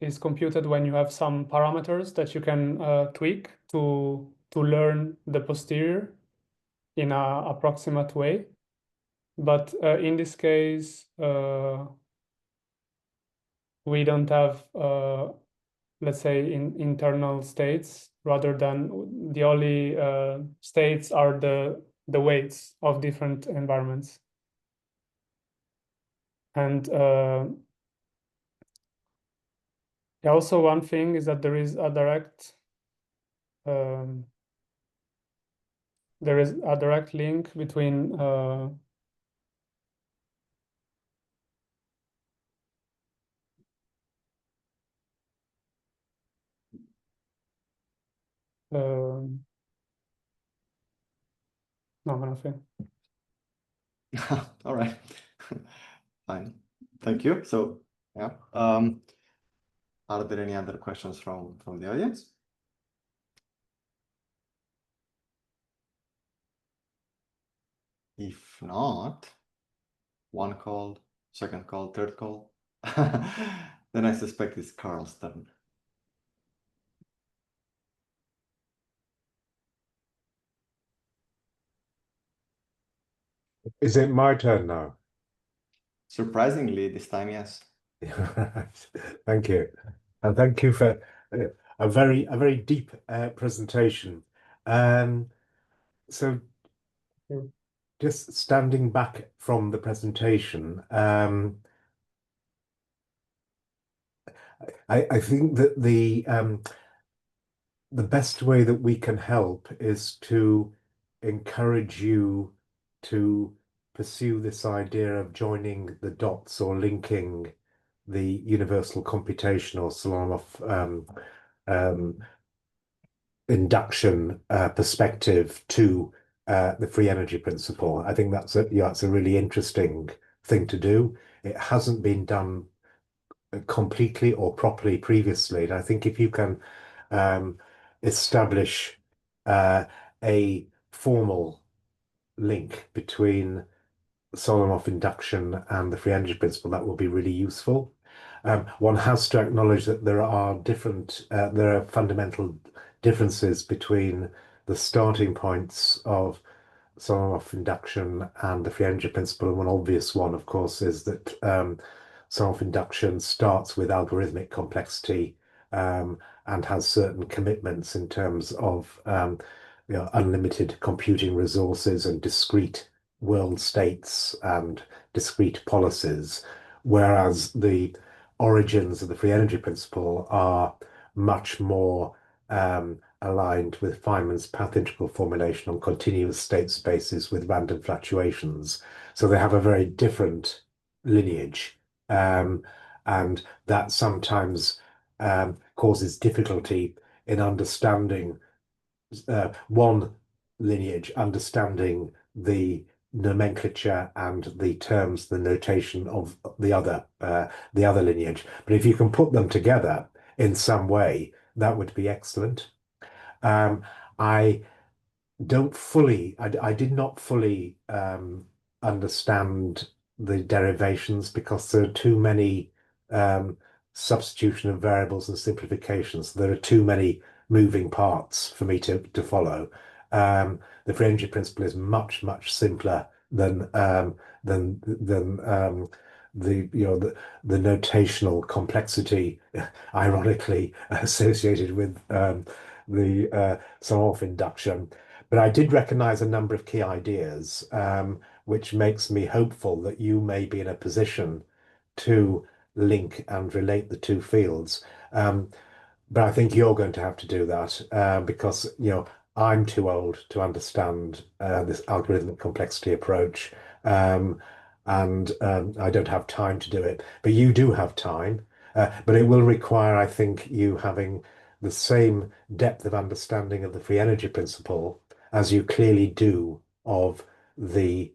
is computed when you have some parameters that you can tweak to learn the posterior in an approximate way. But in this case, we don't have, let's say, internal states, rather than the only states are the weights of different environments. And also one thing is that there is a direct link between no, nothing. All right. Fine. Thank you. So, yeah. Are there any other questions from the audience? If not, one call, second call, third call, then I suspect it's Carl's turn. Is it my turn now? Surprisingly, this time, yes. Thank you. And thank you for a very deep presentation. So just standing back from the presentation, I think that the best way that we can help is to encourage you to pursue this idea of joining the dots or linking the universal computation or Solomov induction perspective to the free energy principle. I think that's a really interesting thing to do. It hasn't been done completely or properly previously, and I think if you can establish a formal link between Solomov induction and the free energy principle, that will be really useful. One has to acknowledge that there are fundamental differences between the starting points of Solomov induction and the free energy principle. And one obvious one, of course, is that Solomov induction starts with algorithmic complexity and has certain commitments in terms of unlimited computing resources and discrete world states and discrete policies, whereas the origins of the free energy principle are much more aligned with Feynman's path integral formulation on continuous state spaces with random fluctuations. So they have a very different lineage, and that sometimes causes difficulty in understanding one lineage, understanding the nomenclature and the terms, the notation of the other lineage. But if you can put them together in some way, that would be excellent. I did not fully understand the derivations because there are too many substitution of variables and simplifications. There are too many moving parts for me to follow. The free energy principle is much simpler than the notational complexity, ironically associated with the Solomov induction. But I did recognize a number of key ideas, which makes me hopeful that you may be in a position to link and relate the two fields. But I think you're going to have to do that because I'm too old to understand this algorithmic complexity approach, and I don't have time to do it. But you do have time, but it will require, I think, you having the same depth of understanding of the free energy principle as you clearly do of the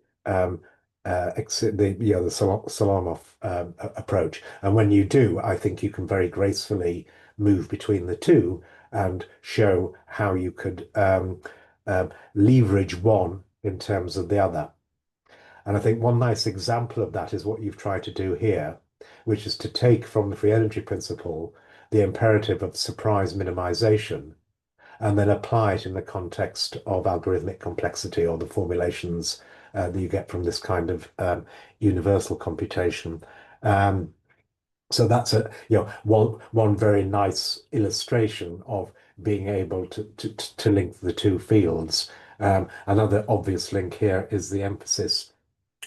Solomov approach. And when you do, I think you can very gracefully move between the two and show how you could leverage one in terms of the other. And I think one nice example of that is what you've tried to do here, which is to take from the free energy principle the imperative of surprise minimization and then apply it in the context of algorithmic complexity or the formulations that you get from this kind of universal computation. So that's a one very nice illustration of being able to link the two fields. Another obvious link here is the emphasis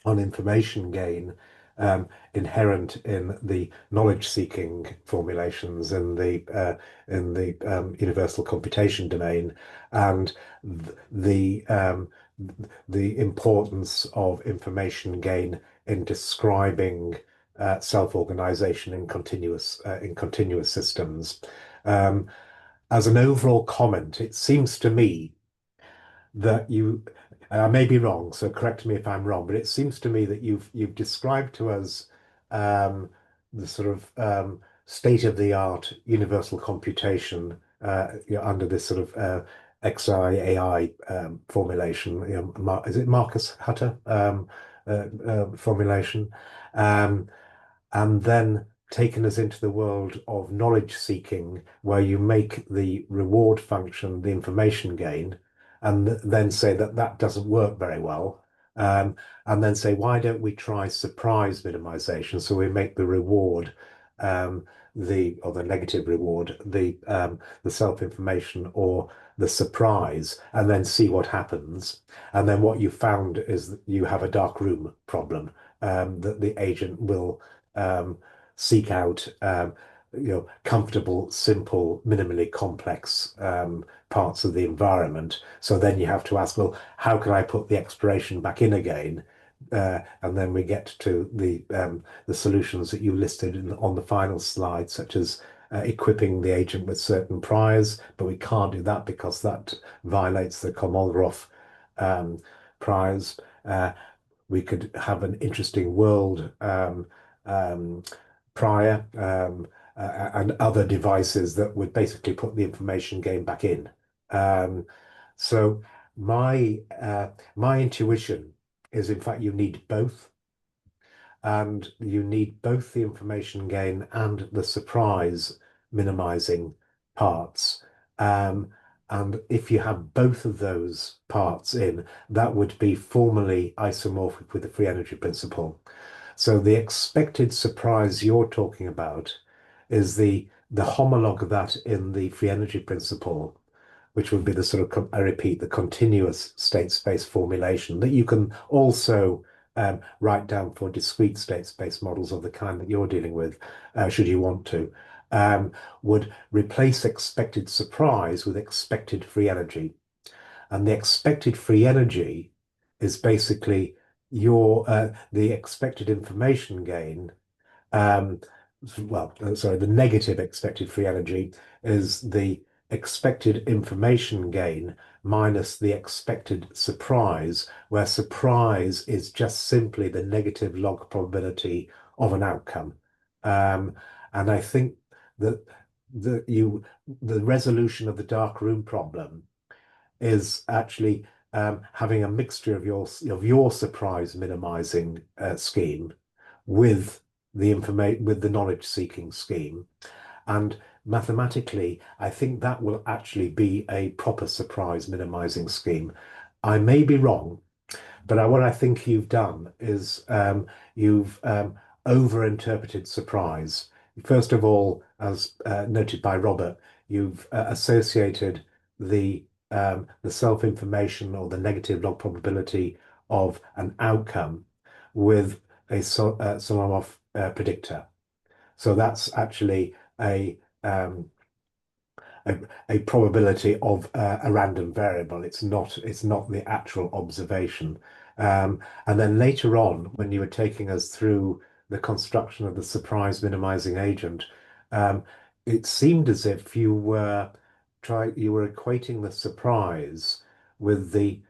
on information gain inherent in the knowledge-seeking formulations in the universal computation domain, and the importance of information gain in describing self-organization in continuous systems. As an overall comment, it seems to me that I may be wrong, so correct me if I'm wrong, but it seems to me that you've described to us the sort of state-of-the-art universal computation under this sort of XI-AI formulation. Is it Marcus Hutter formulation? And then taken us into the world of knowledge seeking, where you make the reward function the information gain, and then say that that doesn't work very well. And then say, why don't we try surprise minimization? So we make the reward or the negative reward the self-information or the surprise, and then see what happens. And then what you found is that you have a dark room problem, that the agent will seek out comfortable, simple, minimally complex parts of the environment. So then you have to ask, well, how can I put the expiration back in again? And then we get to the solutions that you listed on the final slide, such as equipping the agent with certain priors, but we can't do that because that violates the Kolmogorov priors. We could have an interesting world prior and other devices that would basically put the information gain back in. So my intuition is, in fact, you need both. And you need both the information gain and the surprise minimizing parts. And if you have both of those parts in, that would be formally isomorphic with the free energy principle. So the expected surprise you're talking about is the homologue of that in the free energy principle, which would be the sort of, I repeat, the continuous state space formulation that you can also write down for discrete state space models of the kind that you're dealing with, should you want to, would replace expected surprise with expected free energy. And the expected free energy is basically the expected information gain. The negative expected free energy is the expected information gain minus the expected surprise, where surprise is just simply the negative log probability of an outcome. And I think that the resolution of the dark room problem is actually having a mixture of your surprise minimizing scheme with the knowledge seeking scheme. And mathematically, I think that will actually be a proper surprise minimizing scheme. I may be wrong, but what I think you've done is you've over-interpreted surprise. First of all, as noted by Robert, you've associated the self-information or the negative log probability of an outcome with a Solomov predictor. So that's actually a probability of a random variable. It's not the actual observation. And then later on, when you were taking us through the construction of the surprise minimizing agent, it seemed as if you were equating the surprise with the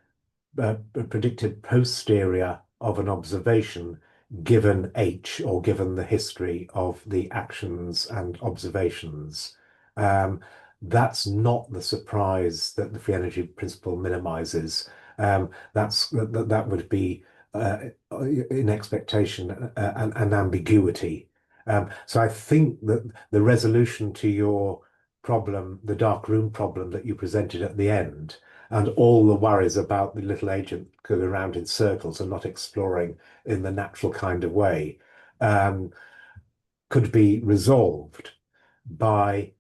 predicted posterior of an observation given H, or given the history of the actions and observations. That's not the surprise that the free energy principle minimizes. That would be in expectation an ambiguity. So I think that the resolution to your problem, the dark room problem that you presented at the end, and all the worries about the little agent going around in circles and not exploring in the natural kind of way, could be resolved by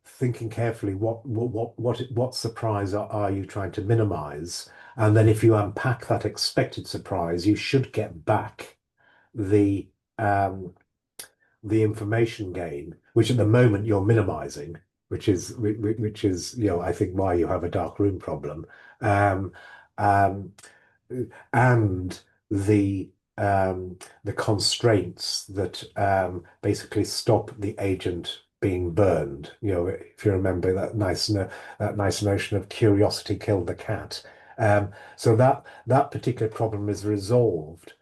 thinking carefully what surprise are you trying to minimize, and then if you unpack that expected surprise, you should get back the um, the information gain, which at the moment you're minimizing, which is I think why you have a dark room problem, um, um, and the the constraints that basically stop the agent being burned. If you remember that nice notion of curiosity killed the cat. So that particular problem is resolved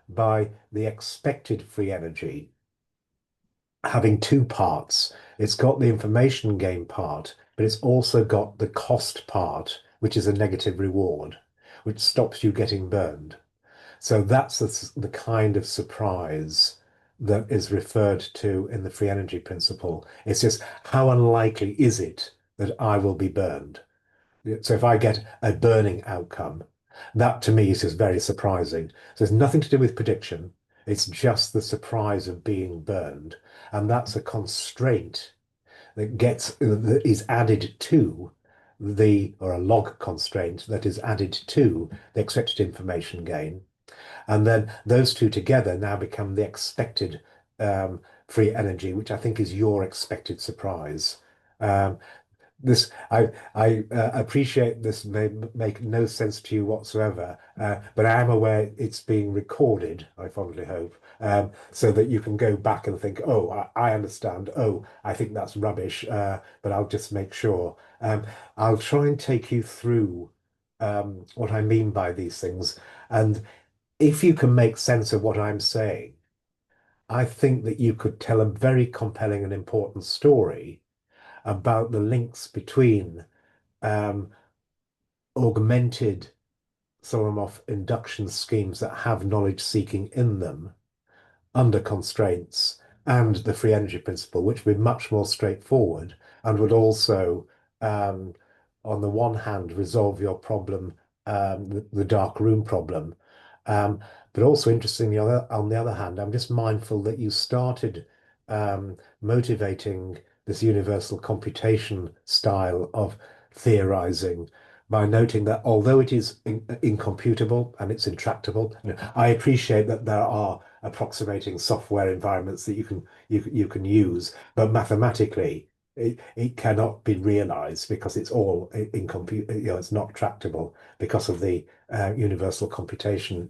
by the expected free energy having two parts. It's got the information gain part, but it's also got the cost part, which is a negative reward, which stops you getting burned. So that's the kind of surprise that is referred to in the free energy principle. It's just how unlikely is it that I will be burned? So if I get a burning outcome, that to me is just very surprising. So it's nothing to do with prediction. It's just the surprise of being burned. And that's a constraint that is added to or a log constraint that is added to the expected information gain. And then those two together now become the expected free energy, which I think is your expected surprise. Um, I appreciate this may make no sense to you whatsoever, but I am aware it's being recorded, I fondly hope, so that you can go back and think, oh, I understand. Oh, I think that's rubbish, but I'll just make sure. I'll try and take you through what I mean by these things. And if you can make sense of what I'm saying, I think that you could tell a very compelling and important story about the links between augmented Solomon induction schemes that have knowledge seeking in them under constraints and the free energy principle, which would be much more straightforward and would also, on the one hand, resolve your problem, the dark room problem. But also interestingly, on the other hand, I'm just mindful that you started motivating this universal computation style of theorizing by noting that although it is incomputable and it's intractable, I appreciate that there are approximating software environments that you can use, but mathematically it cannot be realized because it's all it's not tractable because of the universal computation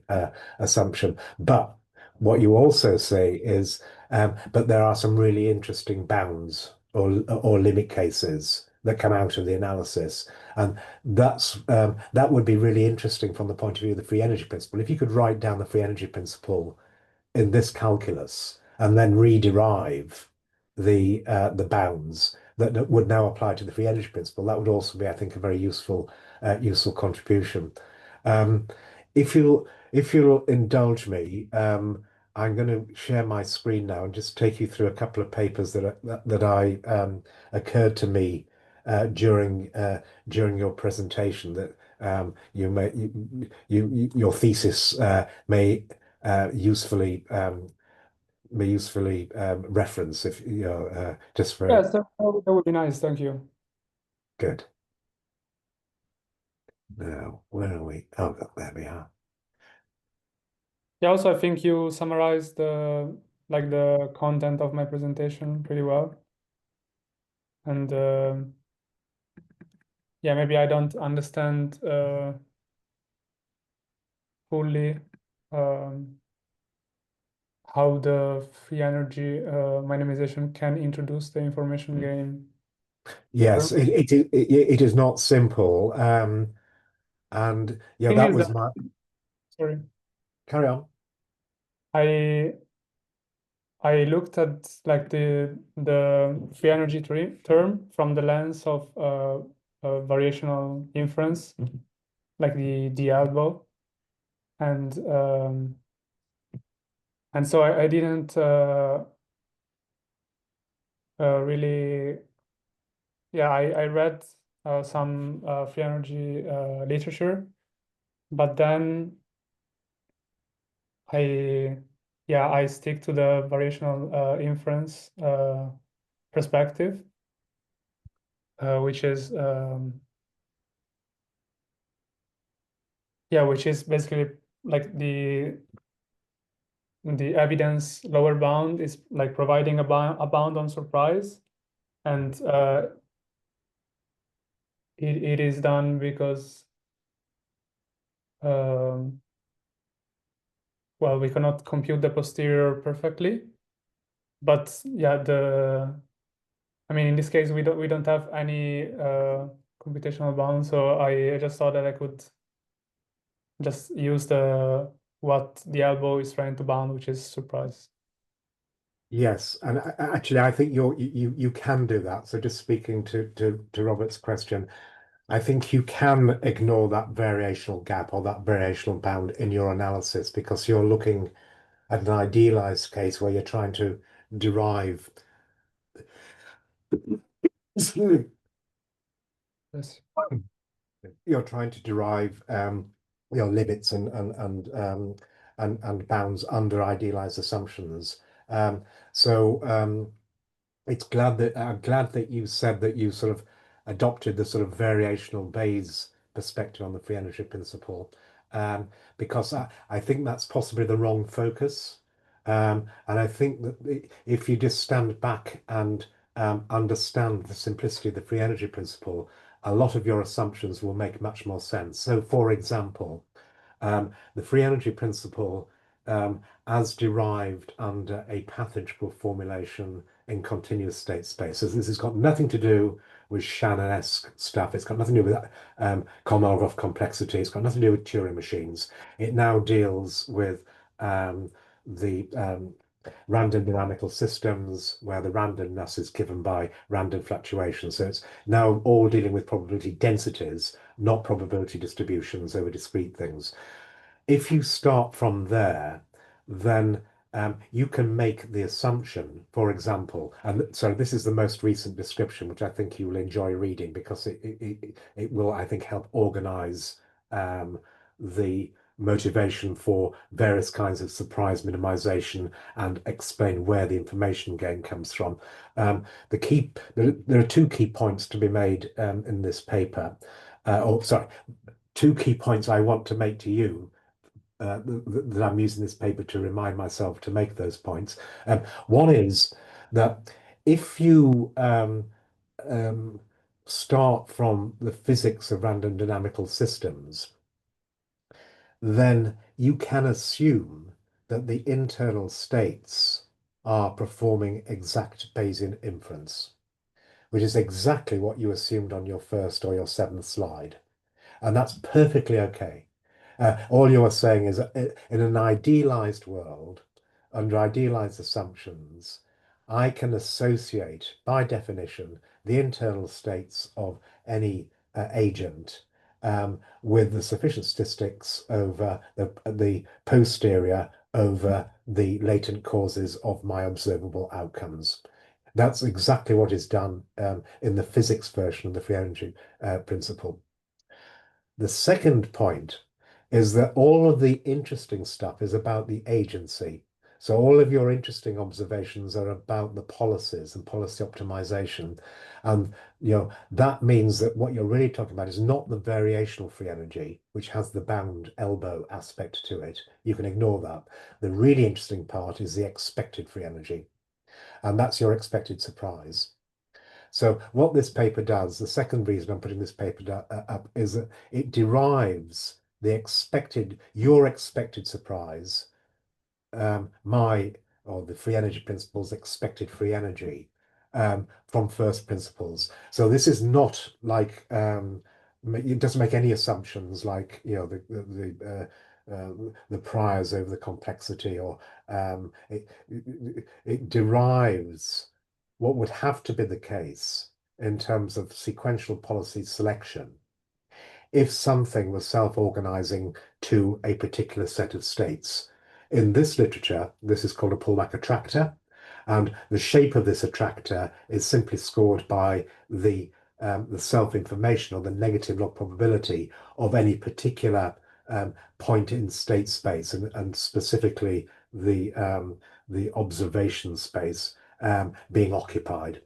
assumption. But what you also say is, but there are some really interesting bounds or limit cases that come out of the analysis. And that would be really interesting from the point of view of the free energy principle. If you could write down the free energy principle in this calculus and then rederive the bounds that would now apply to the free energy principle, that would also be, I think, a very useful contribution. Um, if you'll indulge me, I'm going to share my screen now and just take you through a couple of papers that I occurred to me during your presentation that your thesis usefully reference if just for Yes, that would be nice. Thank you. good. Now, where are we? Oh, there we are. Yeah, also I think you summarized the content of my presentation pretty well. And yeah, maybe I don't understand fully how the free energy minimization can introduce the information gain. Yes, it is not simple. And yeah, Thing that is was that, my sorry, carry on. I I looked at like the free energy term from the lens of variational inference, like the elbow, and so I didn't really, yeah, I read some free energy literature, but then I yeah, I stick to the variational inference perspective, which is which is basically like the evidence lower bound is like providing a bound on surprise, and it is done because well, we cannot compute the posterior perfectly, but yeah, I mean, in this case, we don't have any computational bound, so I just thought that I could just use what the elbow is trying to bound, which is surprise. Yes, and actually, I think you can do that. So just speaking to Robert's question, I think you can ignore that variational gap or that variational bound in your analysis because you're looking at an idealized case where you're trying to derive Yes. you're trying to derive limits and bounds under idealized assumptions. So I'm glad that you said that you sort of adopted the sort of variational Bayes perspective on the free energy principle, because I think that's possibly the wrong focus. And I think that if you just stand back and understand the simplicity of the free energy principle, a lot of your assumptions will make much more sense. So, for example, the free energy principle, as derived under a pathological formulation in continuous state spaces. This has got nothing to do with Shannon-esque stuff. It's got nothing to do with Kolmogorov complexity. It's got nothing to do with Turing machines. It now deals with the random dynamical systems where the randomness is given by random fluctuations. So it's now all dealing with probability densities, not probability distributions over discrete things. If you start from there, then you can make the assumption, for example, and so this is the most recent description, which I think you will enjoy reading because it will, I think, help organize the motivation for various kinds of surprise minimization and explain where the information gain comes from. There are two key points to be made in this paper. Two key points I want to make to you that I'm using this paper to remind myself to make those points. One is that if you start from the physics of random dynamical systems, then you can assume that the internal states are performing exact Bayesian inference, which is exactly what you assumed on your first or your seventh slide. And that's perfectly okay. All you're saying is that in an idealized world, under idealized assumptions, I can associate, by definition, the internal states of any agent with the sufficient statistics over the posterior over the latent causes of my observable outcomes. That's exactly what is done in the physics version of the free energy principle. The second point is that all of the interesting stuff is about the agency. So all of your interesting observations are about the policies and policy optimization. And that means that what you're really talking about is not the variational free energy, which has the bound elbow aspect to it. You can ignore that. The really interesting part is the expected free energy. And that's your expected surprise. So what this paper does, the second reason I'm putting this paper up is that it derives your expected surprise, or the free energy principle's expected free energy from first principles. So this is not like, it doesn't make any assumptions like, the priors over the complexity, or it derives what would have to be the case in terms of sequential policy selection if something was self-organizing to a particular set of states. In this literature, this is called a pullback attractor, and the shape of this attractor is simply scored by the self-information or the negative log probability of any particular point in state space, and specifically the observation space being occupied.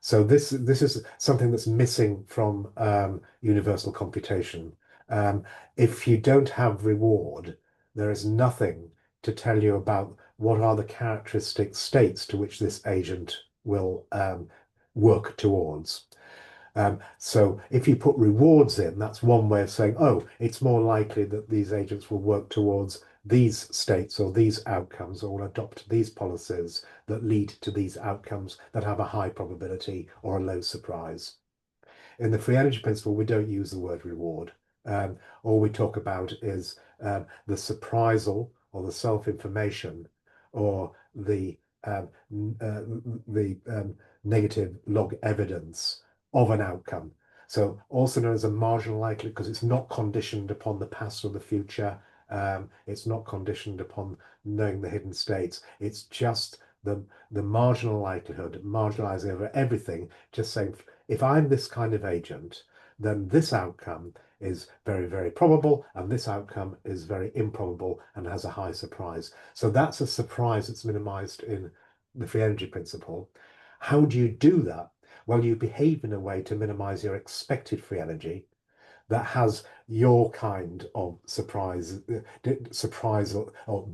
So this is something that's missing from universal computation. If you don't have reward, there is nothing to tell you about what are the characteristic states to which this agent will work towards. So if you put rewards in, that's one way of saying, oh, it's more likely that these agents will work towards these states or these outcomes, or will adopt these policies that lead to these outcomes that have a high probability or a low surprise. In the free energy principle, we don't use the word reward. All we talk about is the surprisal or the self-information or the negative log evidence of an outcome. So also known as a marginal likelihood because it's not conditioned upon the past or the future. It's not conditioned upon knowing the hidden states. It's just the marginal likelihood, marginalizing over everything, just saying, if I'm this kind of agent, then this outcome is very, very probable, and this outcome is very improbable and has a high surprise. So that's a surprise that's minimized in the free energy principle. How do you do that? Well, you behave in a way to minimize your expected free energy that has your kind of surprise, or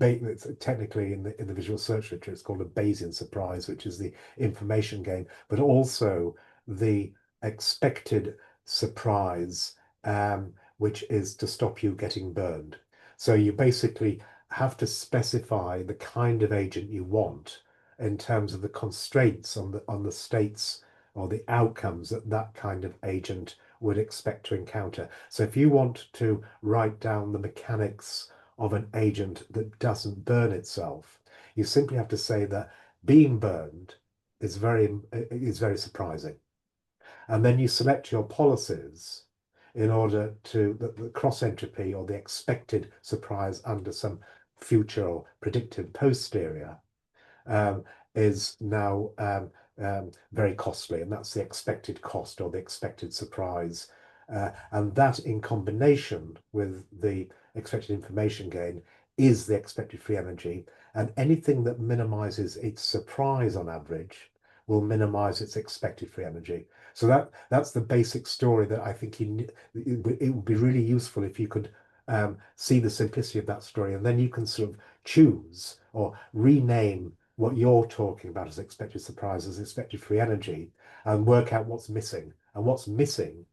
technically in the visual search literature, it's called a Bayesian surprise, which is the information gain, but also the expected surprise, which is to stop you getting burned. So you basically have to specify the kind of agent you want in terms of the constraints on the states or the outcomes that that kind of agent would expect to encounter. So if you want to write down the mechanics of an agent that doesn't burn itself, you simply have to say that being burned is very surprising. And then you select your policies in order to the cross entropy or the expected surprise under some future or predicted posterior is now very costly, and that's the expected cost or the expected surprise. And that in combination with the expected information gain is the expected free energy, and anything that minimizes its surprise on average will minimize its expected free energy. So that's the basic story that I think it would be really useful if you could see the simplicity of that story, and then you can sort of choose or rename what you're talking about as expected surprise as expected free energy, and work out what's missing. And what's missing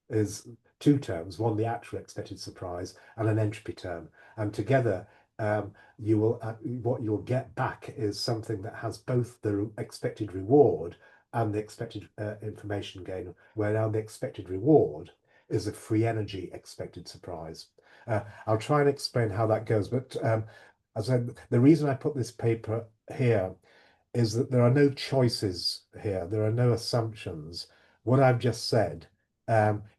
is two terms: one, the actual expected surprise, and an entropy term. And together, what you'll get back is something that has both the expected reward and the expected information gain, where now the expected reward is a free energy expected surprise. I'll try and explain how that goes, but as the reason I put this paper here is that there are no choices here. There are no assumptions. What I've just said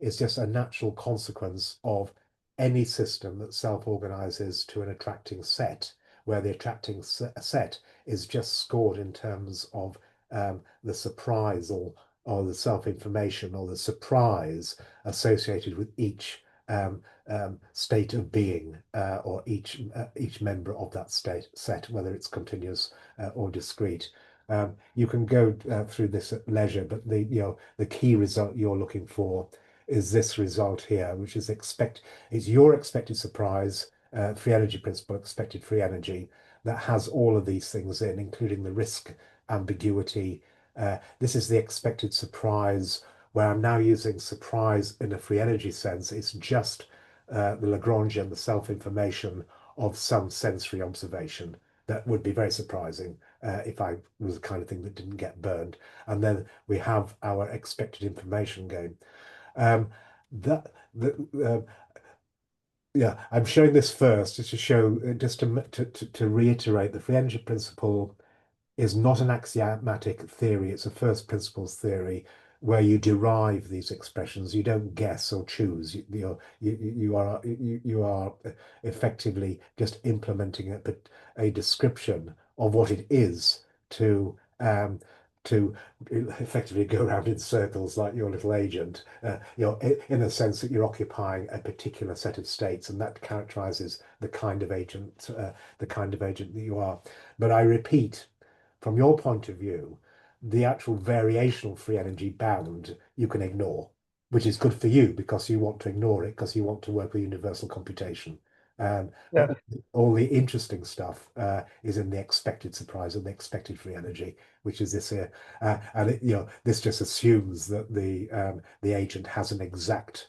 is just a natural consequence of any system that self-organizes to an attracting set, where the attracting set is just scored in terms of the surprise or the self-information or the surprise associated with each state of being or each member of that state set, whether it's continuous or discrete. You can go through this at leisure, but the key result you're looking for is this result here, which is your expected surprise, free energy principle, expected free energy, that has all of these things in, including the risk ambiguity. This is the expected surprise, where I'm now using surprise in a free energy sense. It's just the Lagrangian, the self-information of some sensory observation that would be very surprising if I was the kind of thing that didn't get burned. And then we have our expected information gain. Yeah, I'm showing this first just to show, just to reiterate, the free energy principle is not an axiomatic theory. It's a first principles theory where you derive these expressions. You don't guess or choose. You are effectively just implementing a description of what it is to to effectively go around in circles like your little agent, in the sense that you're occupying a particular set of states, and that characterizes the kind of agent, that you are. But I repeat, from your point of view, the actual variational free energy bound you can ignore, which is good for you because you want to ignore it because you want to work with universal computation. Yeah. All the interesting stuff is in the expected surprise and the expected free energy, which is this here. This just assumes that the agent has an exact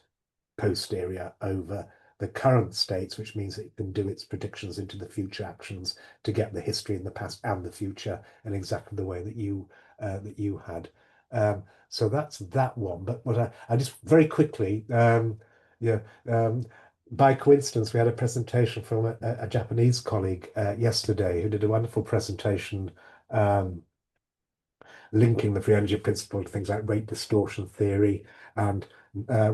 posterior over the current states, which means it can do its predictions into the future actions to get the history in the past and the future in exactly the way that you had. So that's that one. But what I just very quickly, yeah, by coincidence, we had a presentation from a Japanese colleague yesterday who did a wonderful presentation linking the free energy principle to things like rate distortion theory and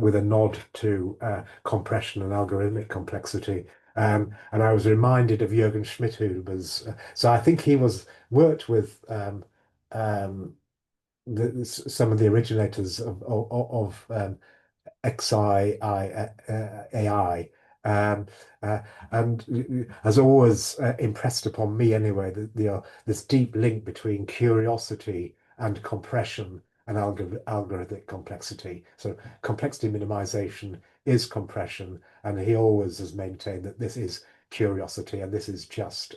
with a nod to compression and algorithmic complexity. And I was reminded of Jürgen Schmidhuber's. So I think he worked with some of the originators of XI AI. Um, and has always impressed upon me anyway that this deep link between curiosity and compression and algorithmic complexity. So complexity minimization is compression, and he always has maintained that this is curiosity and this is just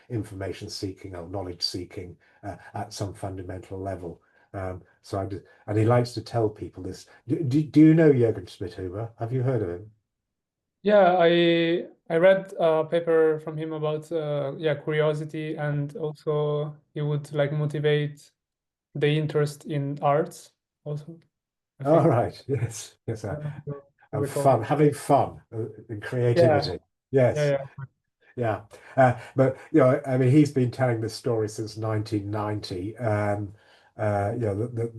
information seeking or knowledge seeking at some fundamental level. And he likes to tell people this. Do you know Jürgen Schmidhuber? Have you heard of him? Yeah, I read a paper from him about curiosity, and also he would like motivate the interest in arts also, I All think. right. Yes. Yes. I don't know if you And recall. fun, having fun and Yeah, creativity. Yes. yeah, Yeah. But I mean, he's been telling this story since 1990.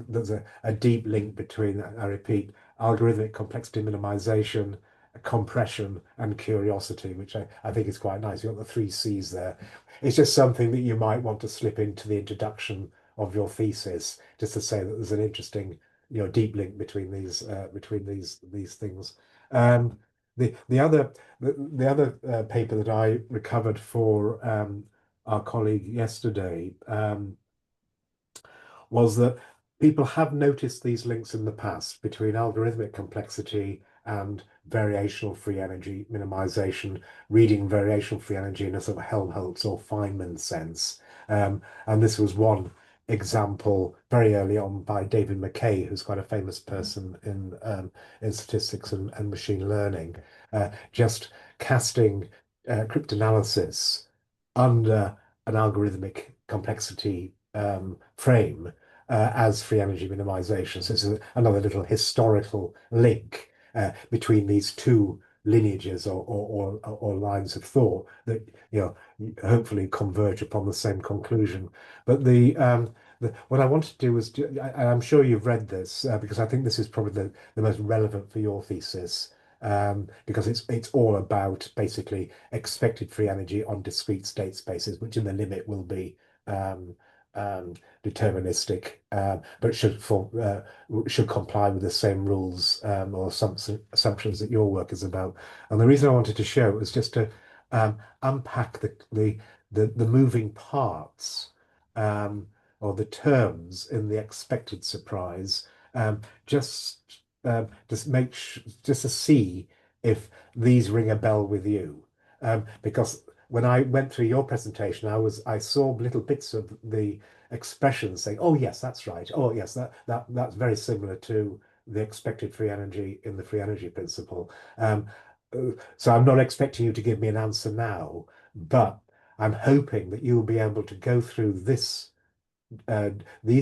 There's a deep link between, I repeat, algorithmic complexity minimization, compression, and curiosity, which I think is quite nice. You've got the three C's there. It's just something that you might want to slip into the introduction of your thesis, just to say that there's an interesting, deep link between these things. Um, the other paper that I recovered for our colleague yesterday was that people have noticed these links in the past between algorithmic complexity and variational free energy minimization, reading variational free energy in a sort of Helmholtz or Feynman sense. And this was one example very early on by David McKay, who's quite a famous person in statistics and machine learning, just casting cryptanalysis under an algorithmic complexity frame as free energy minimization. So it's another little historical link between these two lineages or lines of thought that hopefully converge upon the same conclusion. But what I wanted to do was, I'm sure you've read this because I think this is probably the most relevant for your thesis. Because it's all about basically expected free energy on discrete state spaces, which in the limit will be deterministic, but should comply with the same rules or some assumptions that your work is about. And the reason I wanted to show was just to unpack the moving parts or the terms in the expected surprise, just just to see if these ring a bell with you, because when I went through your presentation, I saw little bits of the expressions saying, "Oh yes, that's right. Oh yes, that's very similar to the expected free energy in the free energy principle." So I'm not expecting you to give me an answer now, but I'm hoping that you'll be able to go through these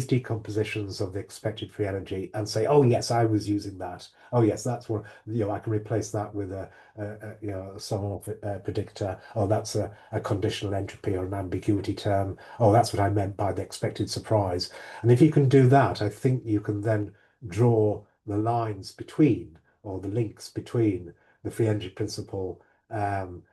decompositions of the expected free energy and say, "Oh yes, I was using that. Oh yes, that's what I can replace that with a sum predictor. Oh, that's a conditional entropy or an ambiguity term. Oh, that's what I meant by the expected surprise." And if you can do that, I think you can then draw the lines between or the links between the free energy principle um,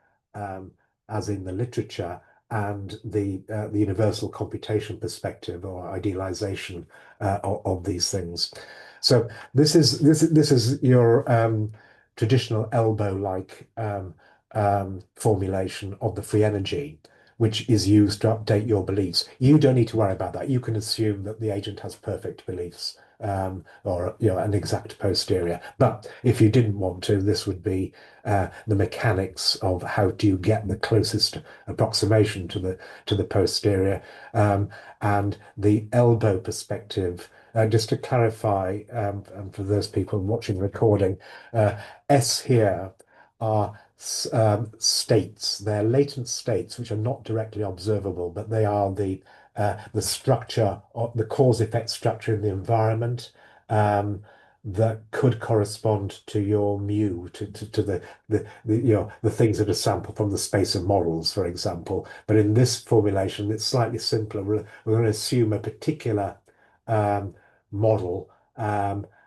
as in the literature and the universal computation perspective or idealization of these things. So this is your traditional elbow-like formulation of the free energy, which is used to update your beliefs. You don't need to worry about that. You can assume that the agent has perfect beliefs, or an exact posterior. But if you didn't want to, this would be the mechanics of how do you get the closest approximation to the posterior, and the elbow perspective. Just to clarify, and for those people watching the recording, S here are states. They're latent states which are not directly observable, but they are the structure, of the cause-effect structure in the environment, that could correspond to your mu, to the things that are sampled from the space of models, for example. But in this formulation, it's slightly simpler. We're going to assume a particular model,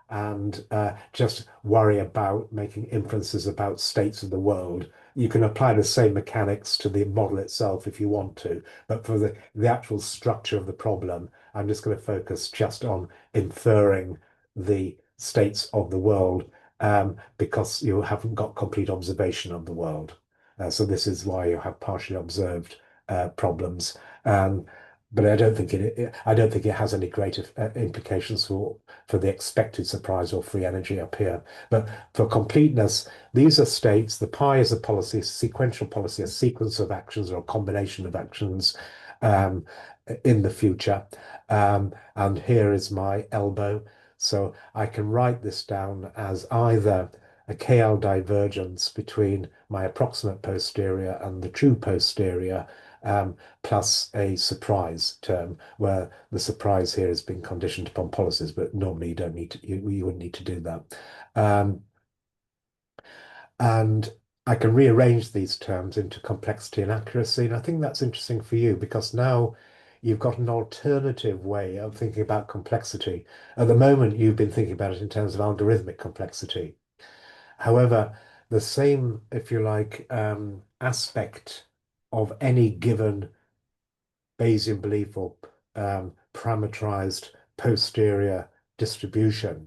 and just worry about making inferences about states of the world. You can apply the same mechanics to the model itself if you want to, but for the actual structure of the problem, I'm just going to focus just on inferring the states of the world, because you haven't got complete observation of the world. So this is why you have partially observed problems. But I don't think it has any greater implications for the expected surprise or free energy up here. But for completeness, these are states. The pi is a policy, a sequential policy, a sequence of actions or a combination of actions in the future. And here is my elbow. So I can write this down as either a KL divergence between my approximate posterior and the true posterior, plus a surprise term, where the surprise here has been conditioned upon policies, but normally you don't need to, you wouldn't need to do that. And I can rearrange these terms into complexity and accuracy. And I think that's interesting for you because now you've got an alternative way of thinking about complexity. At the moment, you've been thinking about it in terms of algorithmic complexity. However, the same, if you like, aspect of any given Bayesian belief or parameterized posterior distribution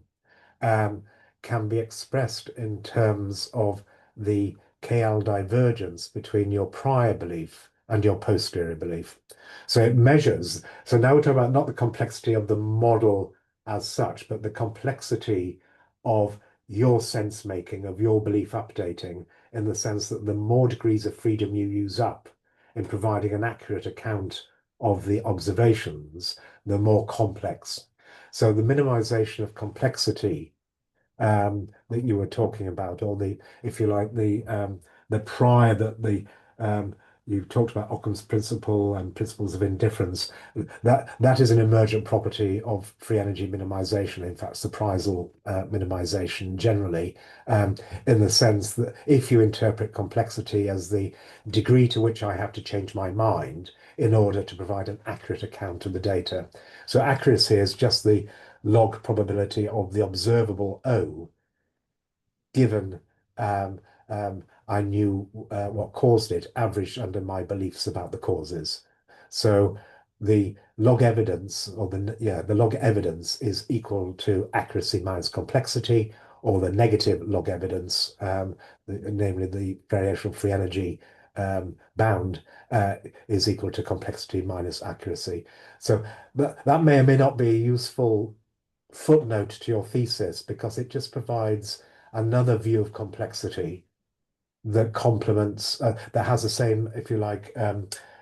can be expressed in terms of the KL divergence between your prior belief and your posterior belief. So it measures, so now we're talking about not the complexity of the model as such, but the complexity of your sense making, of your belief updating, in the sense that the more degrees of freedom you use up in providing an accurate account of the observations, the more complex. So the minimization of complexity that you were talking about, or the, if you like, the prior that you talked about Occam's principle and principles of indifference. That is an emergent property of free energy minimization. In fact, surprisal minimization generally, in the sense that if you interpret complexity as the degree to which I have to change my mind in order to provide an accurate account of the data. So accuracy is just the log probability of the observable O, given I knew what caused it, averaged under my beliefs about the causes. So the log evidence, or the log evidence is equal to accuracy minus complexity, or the negative log evidence, namely the variation free energy bound, is equal to complexity minus accuracy. So that may or may not be a useful footnote to your thesis, because it just provides another view of complexity that complements, that has the same, if you like,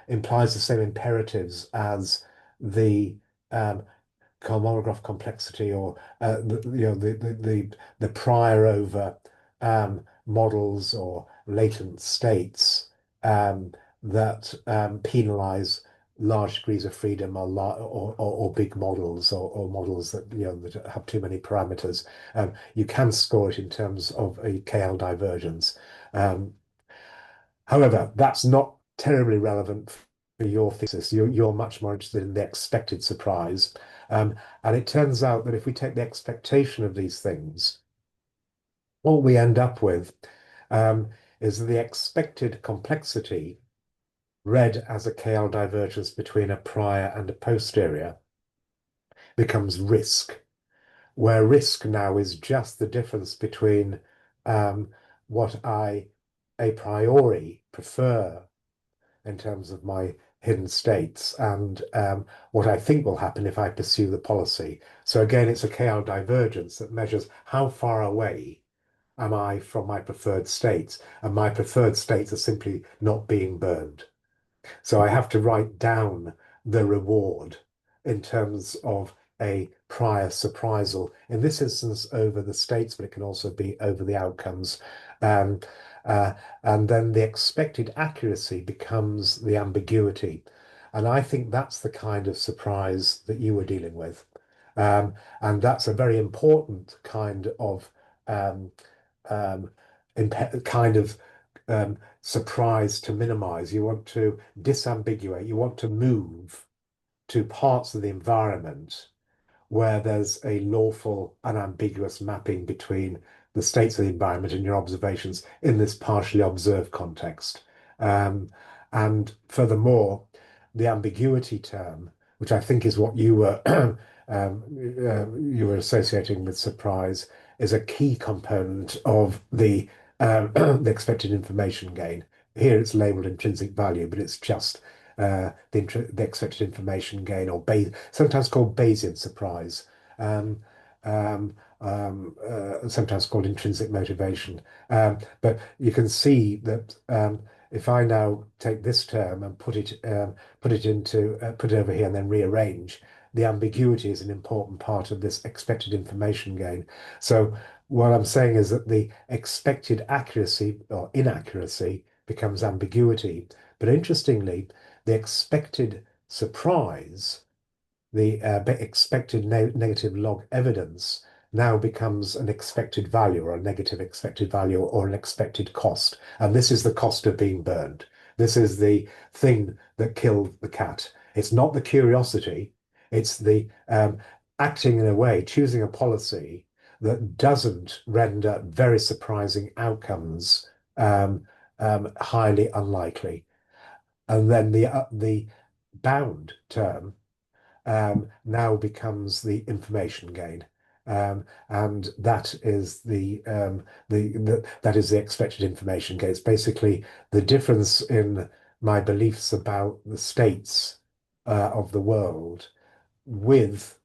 implies the same imperatives as the Kolmogorov complexity, or the prior over models or latent states that penalize large degrees of freedom, or big models, or models that that have too many parameters. You can score it in terms of a KL divergence. However, that's not terribly relevant for your thesis. You're much more interested in the expected surprise. And it turns out that if we take the expectation of these things, what we end up with is the expected complexity read as a KL divergence between a prior and a posterior becomes risk, where risk now is just the difference between what I a priori prefer in terms of my hidden states and what I think will happen if I pursue the policy. So again, it's a KL divergence that measures how far away am I from my preferred states, and my preferred states are simply not being burned. So I have to write down the reward in terms of a prior surprisal, in this instance over the states, but it can also be over the outcomes. Um, and then the expected accuracy becomes the ambiguity. And I think that's the kind of surprise that you were dealing with. And that's a very important kind of um, um, kind of surprise to minimize. You want to disambiguate. You want to move to parts of the environment where there's a lawful, unambiguous mapping between the states of the environment and your observations in this partially observed context. And furthermore, the ambiguity term, which I think is what you were you were associating with surprise, is a key component of the the expected information gain. Here it's labeled intrinsic value, but it's just the expected information gain, or sometimes called Bayesian surprise, um, sometimes called intrinsic motivation. But you can see that if I now take this term and put it into put it over here and then rearrange, the ambiguity is an important part of this expected information gain. So what I'm saying is that the expected accuracy or inaccuracy becomes ambiguity. But interestingly, the expected surprise, the expected negative log evidence now becomes an expected value or a negative expected value or an expected cost. And this is the cost of being burned. This is the thing that killed the cat. It's not the curiosity, it's the acting in a way, choosing a policy that doesn't render very surprising outcomes highly unlikely. And then the bound term now becomes the information gain, and that is that is the expected information gain. It's basically the difference in my beliefs about the states of the world with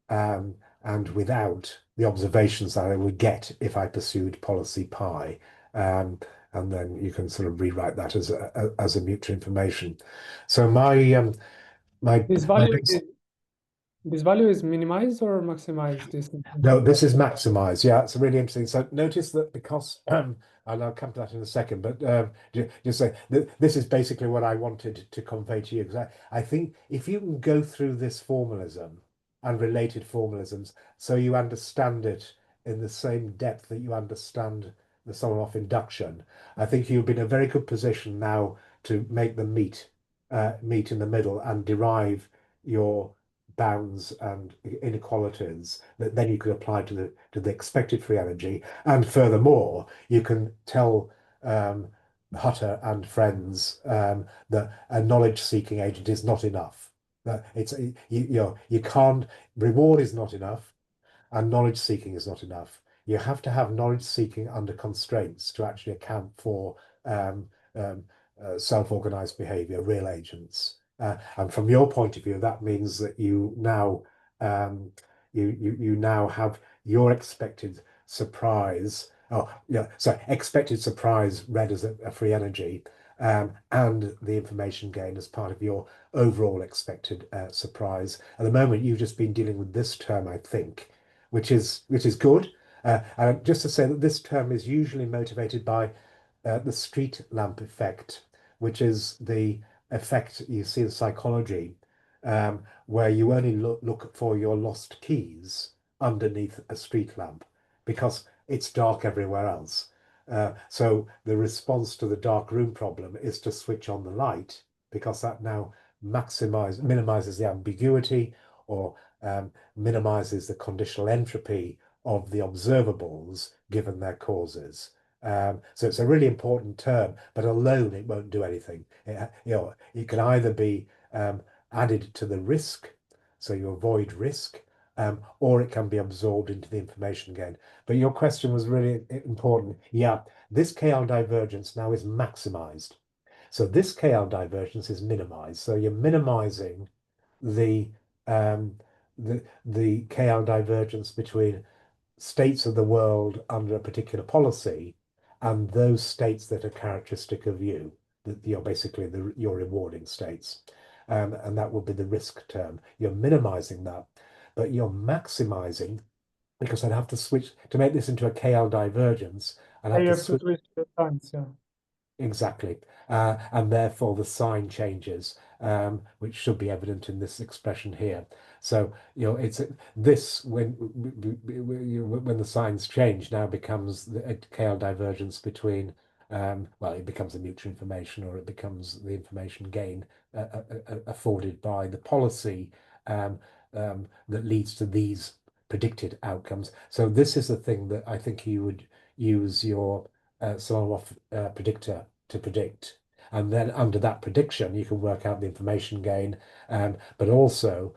and without the observations that I would get if I pursued policy pi. And then you can sort of rewrite that as a mutual information. So my This value is this value is minimized or maximized? no, this is maximized. Yeah, it's really interesting. So notice that because and I'll come to that in a second, but just say that this is basically what I wanted to convey to you, because I think if you can go through this formalism and related formalisms so you understand it in the same depth that you understand the Solomoff induction, I think you'll be in a very good position now to make them meet in the middle and derive your bounds and inequalities that then you could apply to the expected free energy. And furthermore, you can tell Hutter and friends that a knowledge-seeking agent is not enough. That you can't, reward is not enough, and knowledge seeking is not enough. You have to have knowledge seeking under constraints to actually account for self-organized behavior, real agents. And from your point of view, that means that you now you now have your expected surprise. Oh, yeah, so expected surprise read as a free energy, and the information gain as part of your overall expected surprise. At the moment, you've just been dealing with this term, I think, which is good. And just to say that this term is usually motivated by the street lamp effect, which is the effect you see in psychology, where you only look for your lost keys underneath a street lamp because it's dark everywhere else. So the response to the dark room problem is to switch on the light because that now minimizes the ambiguity or minimizes the conditional entropy of the observables given their causes. So it's a really important term, but alone it won't do anything. It can either be added to the risk, so you avoid risk, or it can be absorbed into the information gain. But your question was really important. Yeah, this KL divergence now is maximized. So this KL divergence is minimized. So you're minimizing the the KL divergence between states of the world under a particular policy and those states that are characteristic of you, that you're basically your rewarding states. And that will be the risk term. You're minimizing that, but you're maximizing, because I'd have to switch to make this into a KL divergence. I'd have You to have to switch. switch the signs, yeah. Exactly. And therefore the sign changes, which should be evident in this expression here. So, it's this when the signs change now becomes a KL divergence between, well, it becomes the mutual information, or it becomes the information gain afforded by the policy that leads to these predicted outcomes. So this is the thing that I think you would use your Solomon predictor to predict. And then under that prediction, you can work out the information gain, but also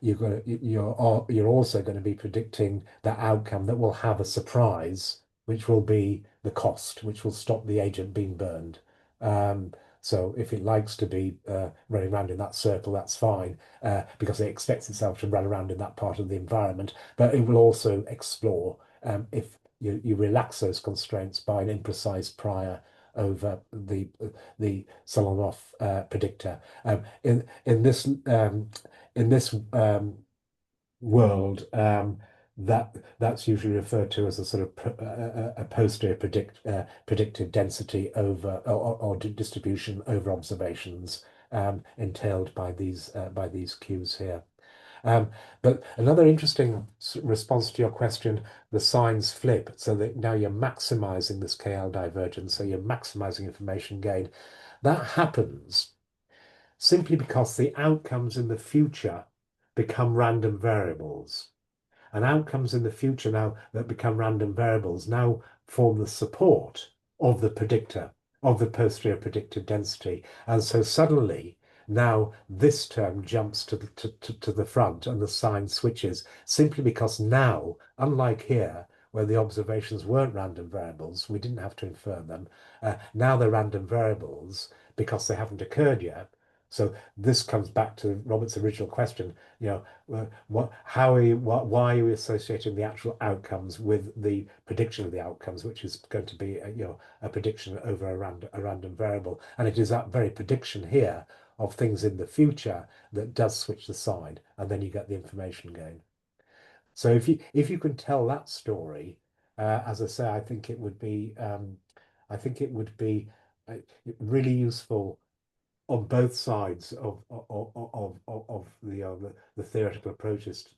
you're also going to be predicting that outcome that will have a surprise, which will be the cost, which will stop the agent being burned. So if it likes to be running around in that circle, that's fine, because it expects itself to run around in that part of the environment. But it will also explore if you relax those constraints by an imprecise prior over the Solomon predictor. In this world, that's usually referred to as a sort of a posterior predictive density over or distribution over observations, entailed by these cues here. But another interesting response to your question, the signs flip, so that now you're maximizing this KL divergence, so you're maximizing information gain. That happens simply because the outcomes in the future become random variables. And outcomes in the future now that become random variables now form the support of the predictor, of the posterior predictive density. And so suddenly now this term jumps to the front and the sign switches, simply because now, unlike here, where the observations weren't random variables, we didn't have to infer them. Now they're random variables because they haven't occurred yet. So this comes back to Robert's original question, why are you associating the actual outcomes with the prediction of the outcomes, which is going to be a prediction over a random variable. And it is that very prediction here of things in the future that does switch the sign, and then you get the information gain. So if you can tell that story, as I say, I think it would be really useful on both sides of the theoretical approaches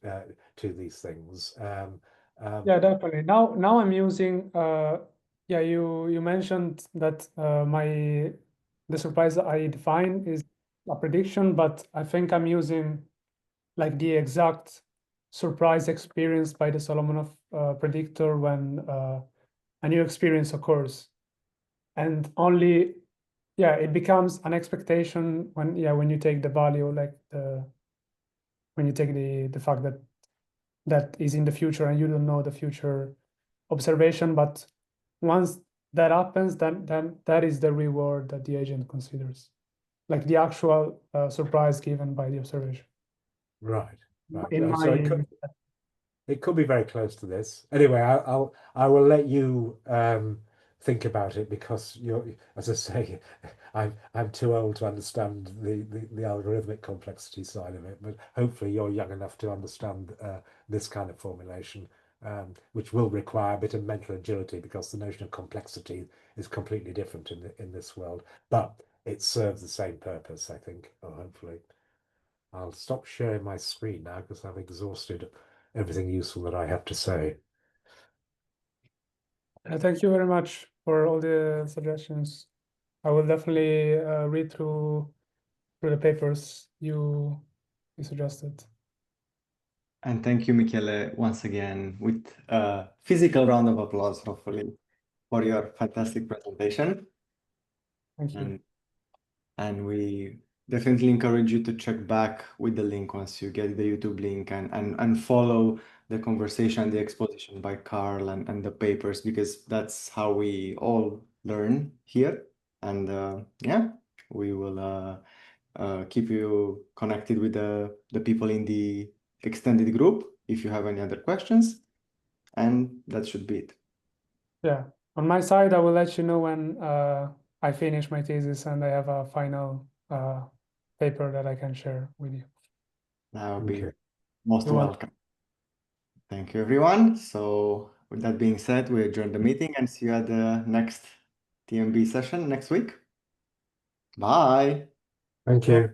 to these things. Yeah, definitely. Now I'm using yeah, you mentioned that the surprise I define is a prediction, but I think I'm using like the exact surprise experienced by the Solomonov predictor when a new experience occurs. And only, yeah, it becomes an expectation when you take the value, like when you take the fact that is in the future and you don't know the future observation, but once that happens, then that is the reward that the agent considers, like the actual surprise given by the observation. Right. In So it could be very close to this. Anyway, I will let you think about it, because as I say, I'm too old to understand the algorithmic complexity side of it, but hopefully you're young enough to understand this kind of formulation, which will require a bit of mental agility, because the notion of complexity is completely different in this world, but it serves the same purpose, I think, or hopefully. I'll stop sharing my screen now because I've exhausted everything useful that I have to say. Thank you very much for all the suggestions. I will definitely read through the papers you suggested. And thank you, Michele, once again, with a physical round of applause, hopefully. for your fantastic presentation. Thank you. And we definitely encourage you to check back with the link once you get the YouTube link and follow the conversation, the exposition by Carl and the papers, because that's how we all learn here. And yeah, we will keep you connected with the people in the extended group if you have any other questions. And that should be it. Yeah. On my side, I will let you know when I finish my thesis and I have a final paper that I can share with you. That would be Okay. most You're welcome. welcome. Thank you, everyone. So with that being said, we adjourn the meeting and see you at the next TMB session next week. Bye. Thank Yeah. you.